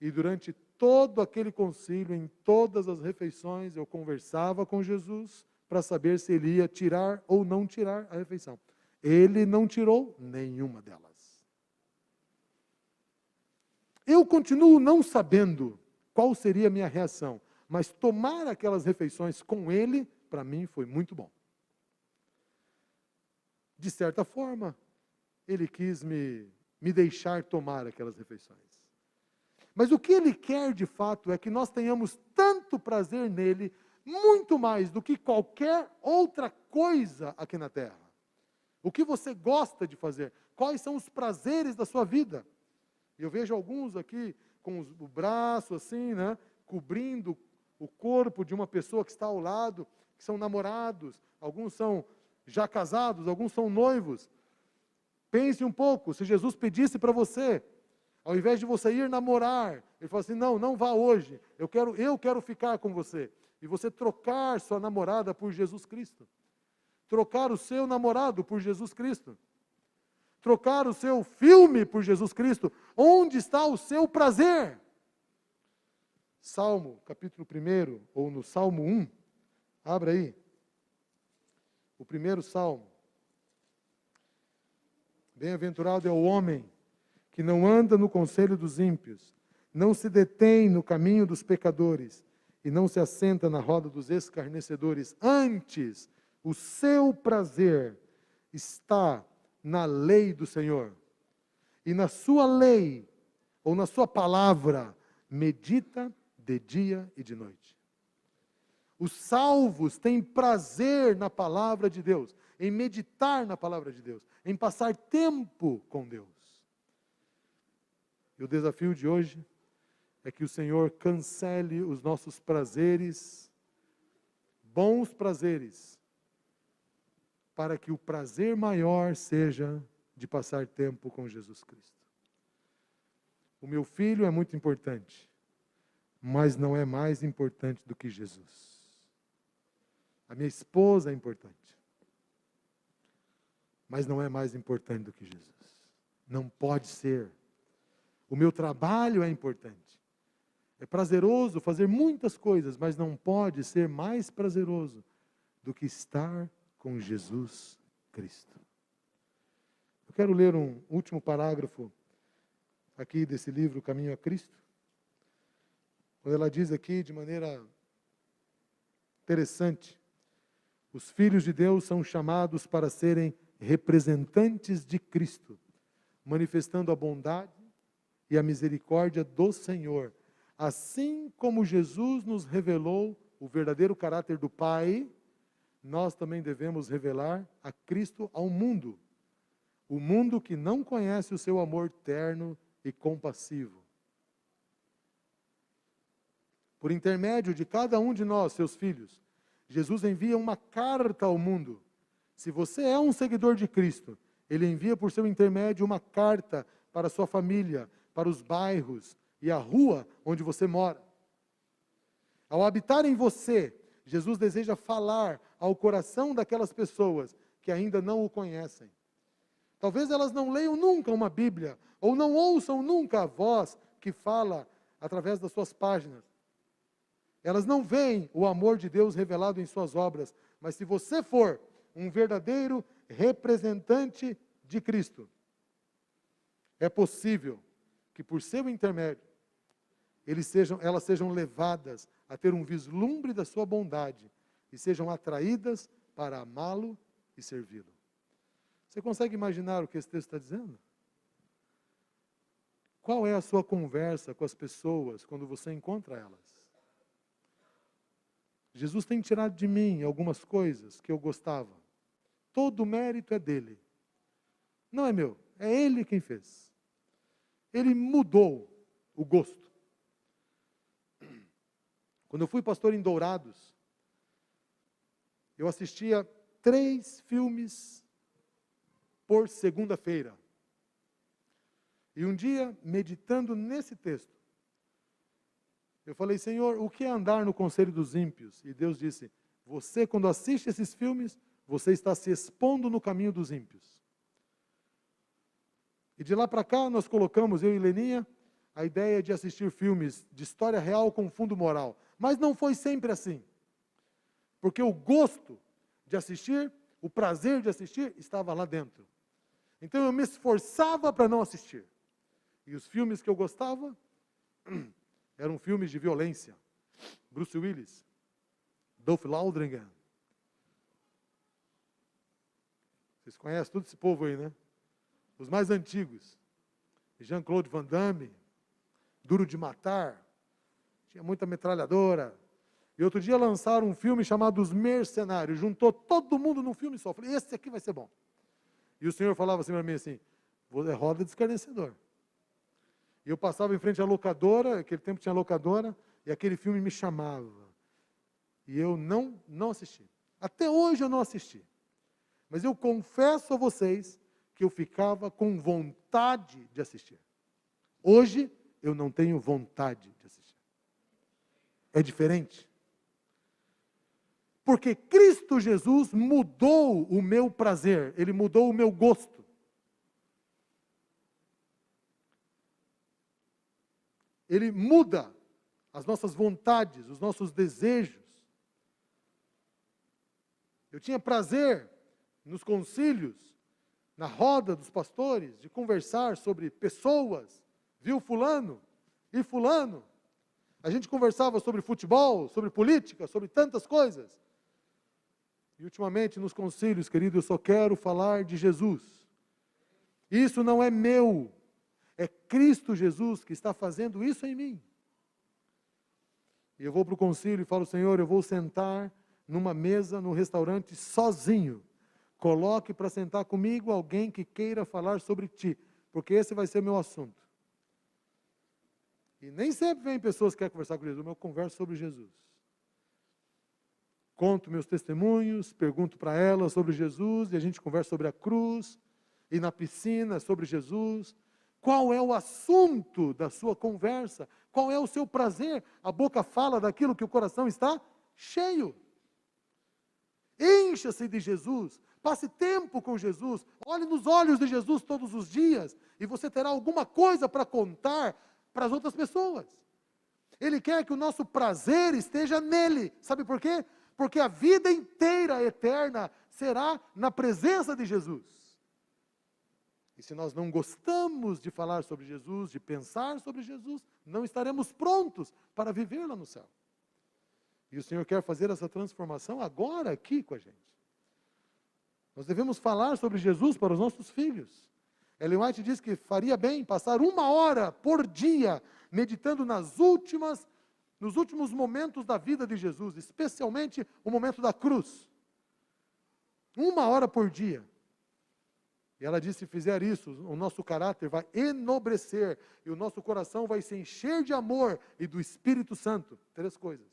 E durante todo aquele concílio, em todas as refeições, eu conversava com Jesus para saber se ele ia tirar ou não tirar a refeição. Ele não tirou nenhuma delas. Eu continuo não sabendo qual seria a minha reação, mas tomar aquelas refeições com ele, para mim, foi muito bom. De certa forma, ele quis me deixar tomar aquelas refeições. Mas o que ele quer de fato é que nós tenhamos tanto prazer nele, muito mais do que qualquer outra coisa aqui na terra. O que você gosta de fazer? Quais são os prazeres da sua vida? Eu vejo alguns aqui com o braço assim, né, cobrindo o corpo de uma pessoa que está ao lado, que são namorados, alguns são já casados, alguns são noivos. Pense um pouco, se Jesus pedisse para você, ao invés de você ir namorar, ele fala assim, não vá hoje, eu quero ficar com você. E você trocar sua namorada por Jesus Cristo. Trocar o seu namorado por Jesus Cristo. Trocar o seu filme por Jesus Cristo. Onde está o seu prazer? Salmo, capítulo 1, ou no Salmo 1, abra aí. O primeiro Salmo. Bem-aventurado é o homem que não anda no conselho dos ímpios, não se detém no caminho dos pecadores, e não se assenta na roda dos escarnecedores. Antes, o seu prazer está na lei do Senhor. E na sua lei, ou na sua palavra, medita de dia e de noite. Os salvos têm prazer na palavra de Deus, em meditar na palavra de Deus, em passar tempo com Deus. E o desafio de hoje é que o Senhor cancele os nossos prazeres, bons prazeres, para que o prazer maior seja de passar tempo com Jesus Cristo. O meu filho é muito importante, mas não é mais importante do que Jesus. A minha esposa é importante, mas não é mais importante do que Jesus. Não pode ser. O meu trabalho é importante. É prazeroso fazer muitas coisas, mas não pode ser mais prazeroso do que estar com Jesus Cristo. Eu quero ler um último parágrafo aqui desse livro, Caminho a Cristo, quando ela diz aqui de maneira interessante, os filhos de Deus são chamados para serem representantes de Cristo, manifestando a bondade e a misericórdia do Senhor, assim como Jesus nos revelou o verdadeiro caráter do Pai, nós também devemos revelar a Cristo ao mundo. O mundo que não conhece o seu amor terno e compassivo. Por intermédio de cada um de nós, seus filhos, Jesus envia uma carta ao mundo. Se você é um seguidor de Cristo, Ele envia por seu intermédio uma carta para a sua família, para os bairros e a rua onde você mora. Ao habitar em você, Jesus deseja falar ao coração daquelas pessoas que ainda não o conhecem. Talvez elas não leiam nunca uma Bíblia, ou não ouçam nunca a voz que fala através das suas páginas. Elas não veem o amor de Deus revelado em suas obras, mas se você for um verdadeiro representante de Cristo, é possível que por seu intermédio, elas sejam levadas a ter um vislumbre da sua bondade e sejam atraídas para amá-lo e servi-lo. Você consegue imaginar o que esse texto está dizendo? Qual é a sua conversa com as pessoas quando você encontra elas? Jesus tem tirado de mim algumas coisas que eu gostava. Todo o mérito é dele. Não é meu, é ele quem fez. Ele mudou o gosto. Quando eu fui pastor em Dourados, eu assistia 3 filmes por segunda-feira. E um dia, meditando nesse texto, eu falei, Senhor, o que é andar no conselho dos ímpios? E Deus disse, você quando assiste esses filmes, você está se expondo no caminho dos ímpios. E de lá para cá, nós colocamos, eu e Leninha, a ideia de assistir filmes de história real com fundo moral. Mas não foi sempre assim. Porque o gosto de assistir, o prazer de assistir, estava lá dentro. Então eu me esforçava para não assistir. E os filmes que eu gostava eram filmes de violência. Bruce Willis, Dolph Lundgren. Vocês conhecem todo esse povo aí, né? Os mais antigos. Jean-Claude Van Damme, Duro de Matar, tinha muita metralhadora. E outro dia lançaram um filme chamado Os Mercenários, juntou todo mundo num filme só. Falei, esse aqui vai ser bom. E o Senhor falava assim para mim assim, é roda de escarnecedor. E eu passava em frente à locadora, naquele tempo tinha locadora, e aquele filme me chamava. E eu não assisti. Até hoje eu não assisti. Mas eu confesso a vocês que eu ficava com vontade de assistir. Hoje, eu não tenho vontade de assistir. É diferente. Porque Cristo Jesus mudou o meu prazer, Ele mudou o meu gosto. Ele muda as nossas vontades, os nossos desejos. Eu tinha prazer nos concílios, na roda dos pastores, de conversar sobre pessoas. Viu fulano e fulano. A gente conversava sobre futebol, sobre política, sobre tantas coisas. E ultimamente nos concílios, querido, eu só quero falar de Jesus. Isso não é meu. É Cristo Jesus que está fazendo isso em mim. E eu vou para o concílio e falo, Senhor, eu vou sentar numa mesa, num restaurante, sozinho. Coloque para sentar comigo alguém que queira falar sobre ti, porque esse vai ser o meu assunto. E nem sempre vem pessoas que querem conversar com Jesus, mas eu converso sobre Jesus. Conto meus testemunhos, pergunto para elas sobre Jesus, e a gente conversa sobre a cruz, e na piscina sobre Jesus. Qual é o assunto da sua conversa? Qual é o seu prazer? A boca fala daquilo que o coração está cheio. Encha-se de Jesus, passe tempo com Jesus, olhe nos olhos de Jesus todos os dias, e você terá alguma coisa para contar para as outras pessoas. Ele quer que o nosso prazer esteja nele. Sabe por quê? Porque a vida inteira eterna será na presença de Jesus. E se nós não gostamos de falar sobre Jesus, de pensar sobre Jesus, não estaremos prontos para viver lá no céu. E o Senhor quer fazer essa transformação agora, aqui com a gente. Nós devemos falar sobre Jesus para os nossos filhos. Ellen White diz que faria bem passar 1 hora por dia meditando nos últimos momentos da vida de Jesus, especialmente o momento da cruz. 1 hora por dia. E ela disse, se fizer isso, o nosso caráter vai enobrecer, e o nosso coração vai se encher de amor e do Espírito Santo. 3 coisas.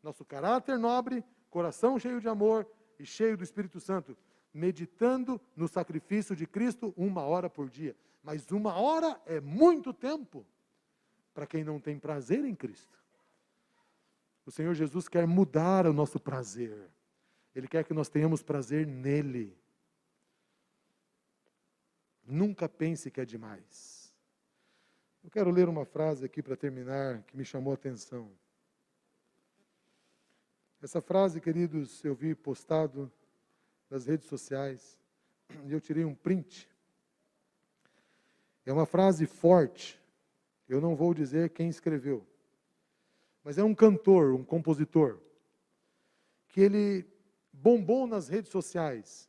Nosso caráter nobre, coração cheio de amor e cheio do Espírito Santo. Meditando no sacrifício de Cristo 1 hora por dia. Mas 1 hora é muito tempo para quem não tem prazer em Cristo. O Senhor Jesus quer mudar o nosso prazer. Ele quer que nós tenhamos prazer nele. Nunca pense que é demais. Eu quero ler uma frase aqui para terminar, que me chamou a atenção. Essa frase, queridos, eu vi postado nas redes sociais, e eu tirei um print. É uma frase forte, eu não vou dizer quem escreveu, mas é um cantor, um compositor, que ele bombou nas redes sociais.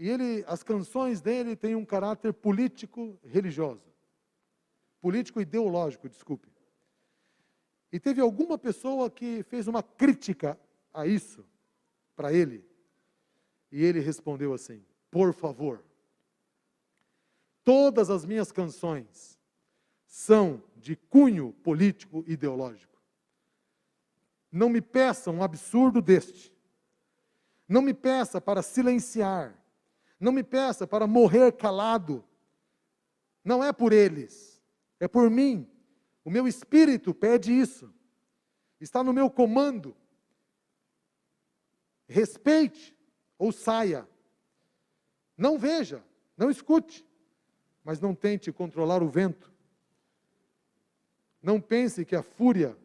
E as canções dele têm um caráter político-religioso. Político-ideológico, desculpe. E teve alguma pessoa que fez uma crítica a isso, para ele. E ele respondeu assim, por favor, todas as minhas canções são de cunho político-ideológico. Não me peça um absurdo deste. Não me peça para silenciar. Não me peça para morrer calado. Não é por eles, é por mim. O meu espírito pede isso. Está no meu comando. Respeite ou saia. Não veja, não escute, mas não tente controlar o vento. Não pense que a fúria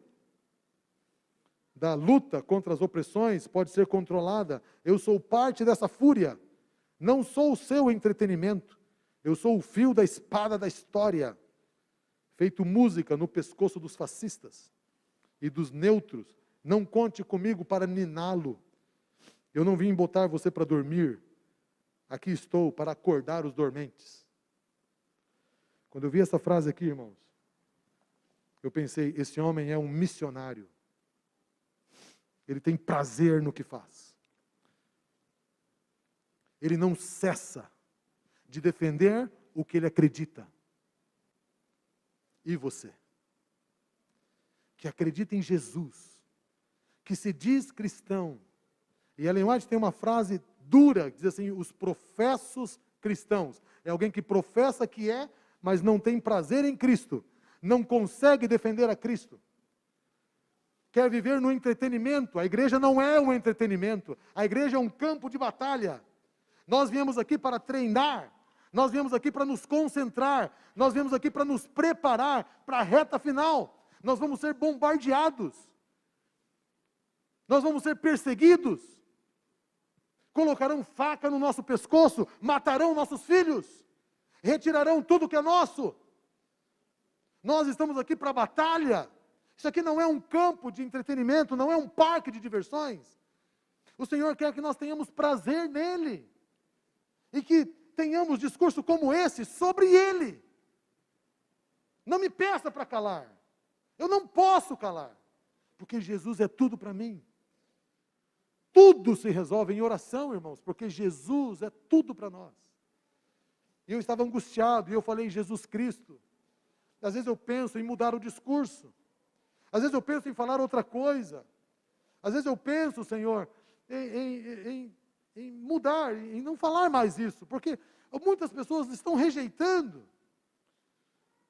da luta contra as opressões pode ser controlada. Eu sou parte dessa fúria. Não sou o seu entretenimento. Eu sou o fio da espada da história, feito música no pescoço dos fascistas e dos neutros. Não conte comigo para niná-lo. Eu não vim botar você para dormir. Aqui estou para acordar os dormentes. Quando eu vi essa frase aqui, irmãos, eu pensei, esse homem é um missionário. Ele tem prazer no que faz. Ele não cessa de defender o que ele acredita. E você? Que acredita em Jesus, que se diz cristão. E Ellen White tem uma frase dura, que diz assim, os professos cristãos. É alguém que professa que é, mas não tem prazer em Cristo. Não consegue defender a Cristo. Quer viver no entretenimento. A igreja não é um entretenimento. A igreja é um campo de batalha. Nós viemos aqui para treinar. Nós viemos aqui para nos concentrar. Nós viemos aqui para nos preparar para a reta final. Nós vamos ser bombardeados. Nós vamos ser perseguidos. Colocarão faca no nosso pescoço. Matarão nossos filhos. Retirarão tudo que é nosso. Nós estamos aqui para a batalha. Isso aqui não é um campo de entretenimento, não é um parque de diversões. O Senhor quer que nós tenhamos prazer nele. E que tenhamos discurso como esse sobre ele. Não me peça para calar. Eu não posso calar. Porque Jesus é tudo para mim. Tudo se resolve em oração, irmãos, porque Jesus é tudo para nós. E eu estava angustiado, e eu falei Jesus Cristo. Às vezes eu penso em mudar o discurso. Às vezes eu penso em falar outra coisa. Às vezes eu penso, Senhor, em mudar, em não falar mais isso, porque muitas pessoas estão rejeitando.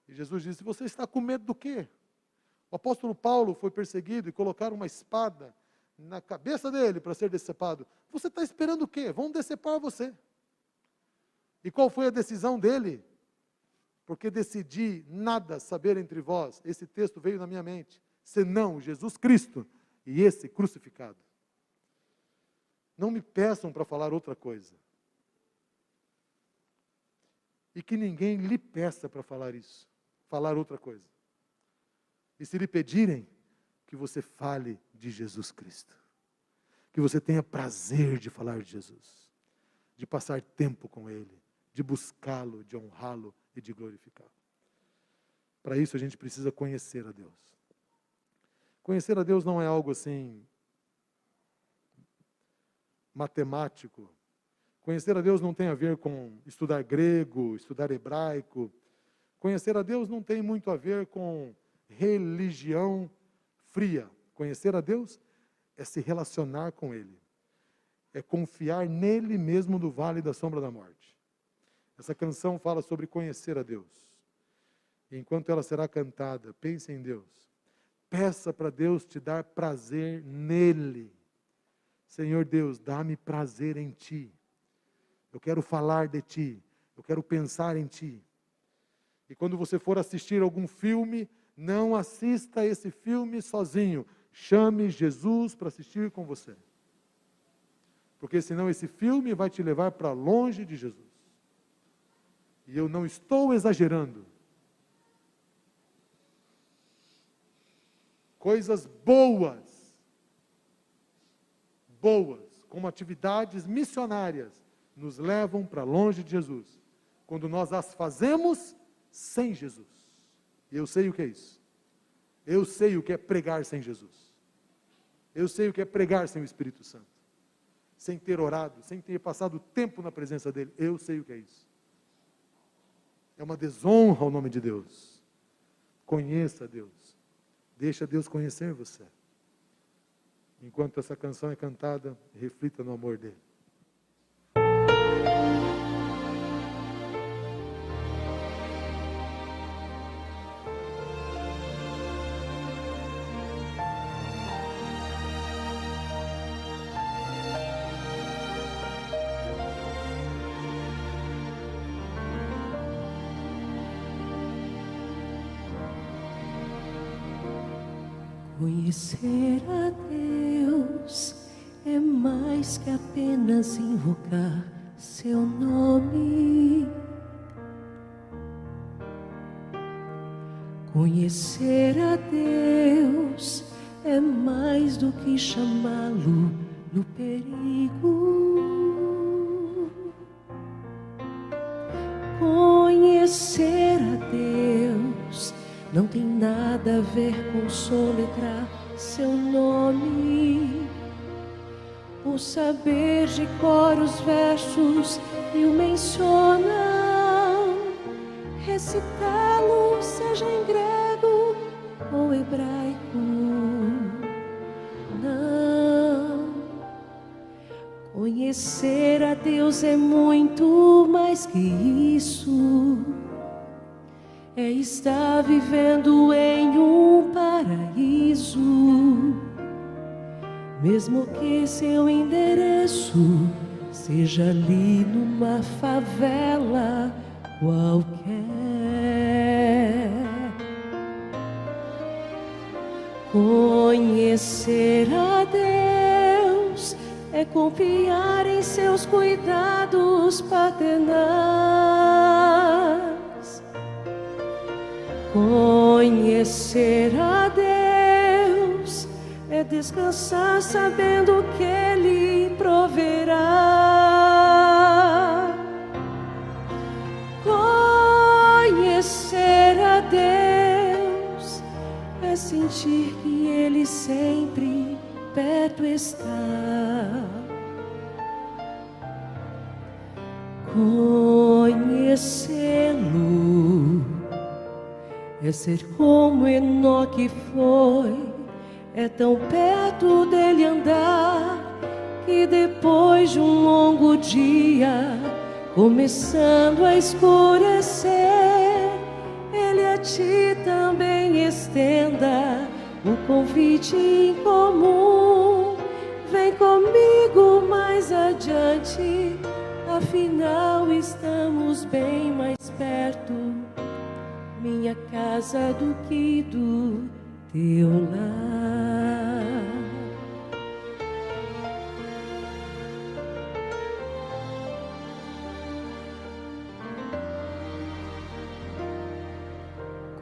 E Jesus disse, você está com medo do quê? O apóstolo Paulo foi perseguido e colocaram uma espada na cabeça dele para ser decepado. Você está esperando o quê? Vão decepar você. E qual foi a decisão dele? Porque decidi nada saber entre vós. Esse texto veio na minha mente. Senão Jesus Cristo e esse crucificado. Não me peçam para falar outra coisa. E que ninguém lhe peça para falar isso. Falar outra coisa. E se lhe pedirem, que você fale de Jesus Cristo. Que você tenha prazer de falar de Jesus. De passar tempo com Ele. De buscá-lo, de honrá-lo e de glorificá-lo. Para isso a gente precisa conhecer a Deus. Conhecer a Deus não é algo assim matemático. Conhecer a Deus não tem a ver com estudar grego, estudar hebraico. Conhecer a Deus não tem muito a ver com religião fria. Conhecer a Deus é se relacionar com Ele. É confiar nele mesmo no vale da sombra da morte. Essa canção fala sobre conhecer a Deus. E enquanto ela será cantada, pense em Deus. Peça para Deus te dar prazer nele. Senhor Deus, dá-me prazer em Ti. Eu quero falar de Ti. Eu quero pensar em Ti. E quando você for assistir algum filme, não assista esse filme sozinho. Chame Jesus para assistir com você. Porque senão esse filme vai te levar para longe de Jesus. E eu não estou exagerando. Coisas boas, como atividades missionárias, nos levam para longe de Jesus. Quando nós as fazemos sem Jesus. E eu sei o que é isso. Eu sei o que é pregar sem Jesus. Eu sei o que é pregar sem o Espírito Santo. Sem ter orado, sem ter passado tempo na presença dEle. Eu sei o que é isso. É uma desonra ao nome de Deus. Conheça Deus. Deixa Deus conhecer você. Enquanto essa canção é cantada, reflita no amor dEle. Conhecer a Deus é mais que apenas invocar seu nome. Conhecer a Deus é mais do que chamá-lo no perigo. Conhecer a Deus não tem nada a ver com soletrar seu nome, o saber de cor os versos e o mencionam, recitá-lo seja em grego ou hebraico. Não, conhecer a Deus é muito mais que isso. É estar vivendo em um paraíso, mesmo que seu endereço seja ali numa favela qualquer. Conhecer a Deus é confiar em seus cuidados paternais. Conhecer a Deus é descansar sabendo que Ele proverá. Conhecer a Deus é sentir que Ele sempre perto está. Conhecê-lo é ser como Enoque foi, é tão perto dele andar, que depois de um longo dia, começando a escurecer, ele a ti também estenda o convite em comum. Vem comigo mais adiante, afinal estamos bem mais perto, minha casa, do que do teu lar.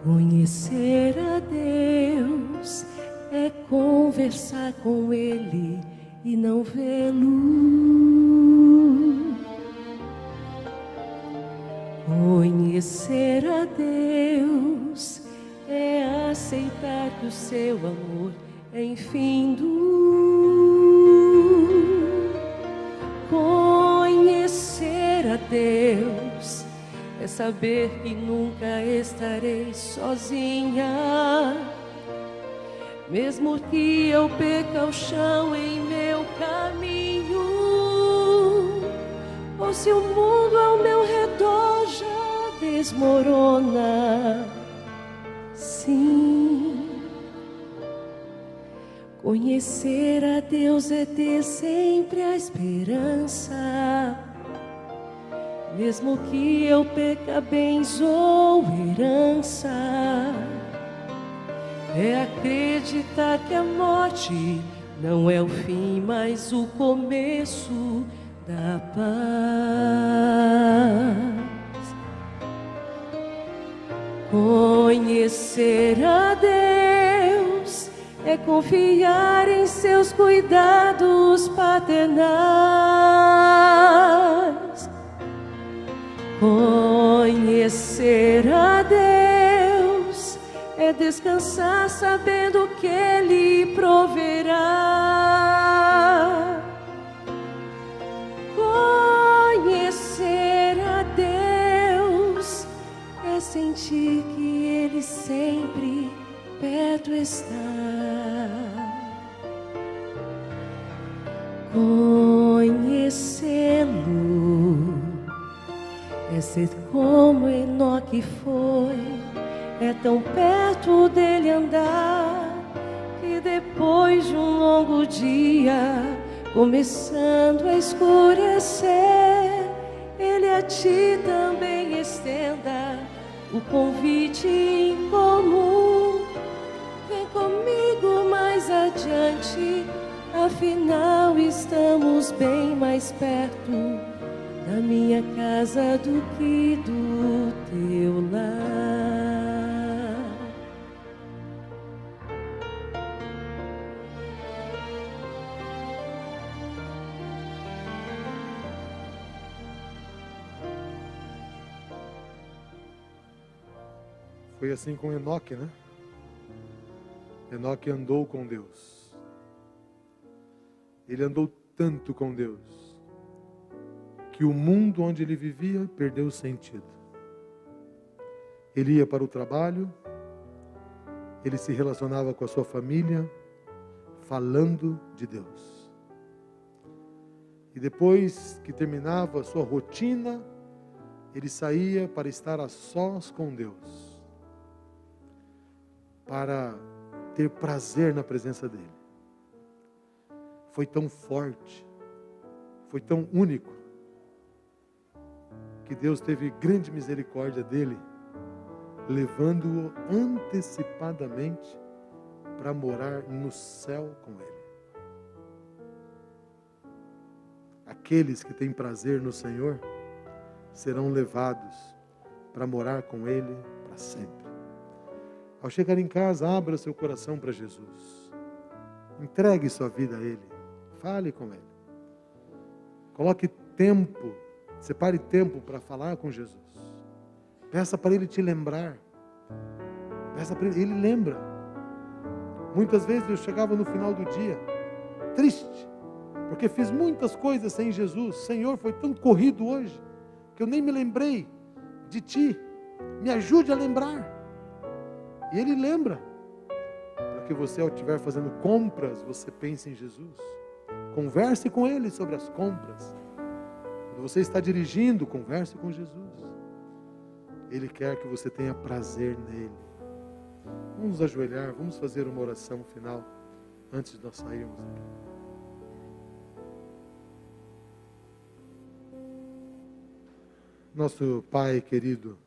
Conhecer a Deus é conversar com Ele e não vê-lo. Conhecer a Deus é aceitar que o seu amor é infindo. saber que nunca estarei sozinha. Mesmo que eu perca o chão em meu caminho, ou se o mundo ao meu redor já desmorona, sim, conhecer a Deus é ter sempre a esperança. Mesmo que eu perca bens ou herança, é acreditar que a morte não é o fim, mas o começo da paz. Conhecer a Deus é confiar em seus cuidados paternais. Conhecer a Deus é descansar sabendo que Ele proverá. Conhecer a Deus é sentir que Ele sempre perto está. Conhecê-lo é ser como Enoque foi, é tão perto dele andar, que depois de um longo dia, começando a escurecer, ele a ti também estenda o convite em comum. Vem comigo mais adiante, afinal estamos bem mais perto da minha casa do que do teu lar. Foi assim com Enoque, né? Enoque andou com Deus. Ele andou tanto com Deus que o mundo onde ele vivia perdeu o sentido. Ele ia para o trabalho, ele se relacionava com a sua família, falando de Deus. E depois que terminava a sua rotina, ele saía para estar a sós com Deus, para ter prazer na presença dele. Foi tão forte, foi tão único, que Deus teve grande misericórdia dele, levando-o antecipadamente para morar no céu com ele. Aqueles que têm prazer no Senhor serão levados para morar com ele para sempre. Ao chegar em casa, abra seu coração para Jesus. Entregue sua vida a Ele. Fale com Ele. Coloque tempo, separe tempo para falar com Jesus. Peça para Ele te lembrar. Peça para Ele, Ele lembra. Muitas vezes eu chegava no final do dia, triste, porque fiz muitas coisas sem Jesus. Senhor, foi tão corrido hoje, que eu nem me lembrei de Ti. Me ajude a lembrar. E Ele lembra, para que você, ao estiver fazendo compras, você pense em Jesus. Converse com Ele sobre as compras. Quando você está dirigindo, converse com Jesus. Ele quer que você tenha prazer nele. Vamos nos ajoelhar, vamos fazer uma oração final, antes de nós sairmos aqui. Nosso Pai querido,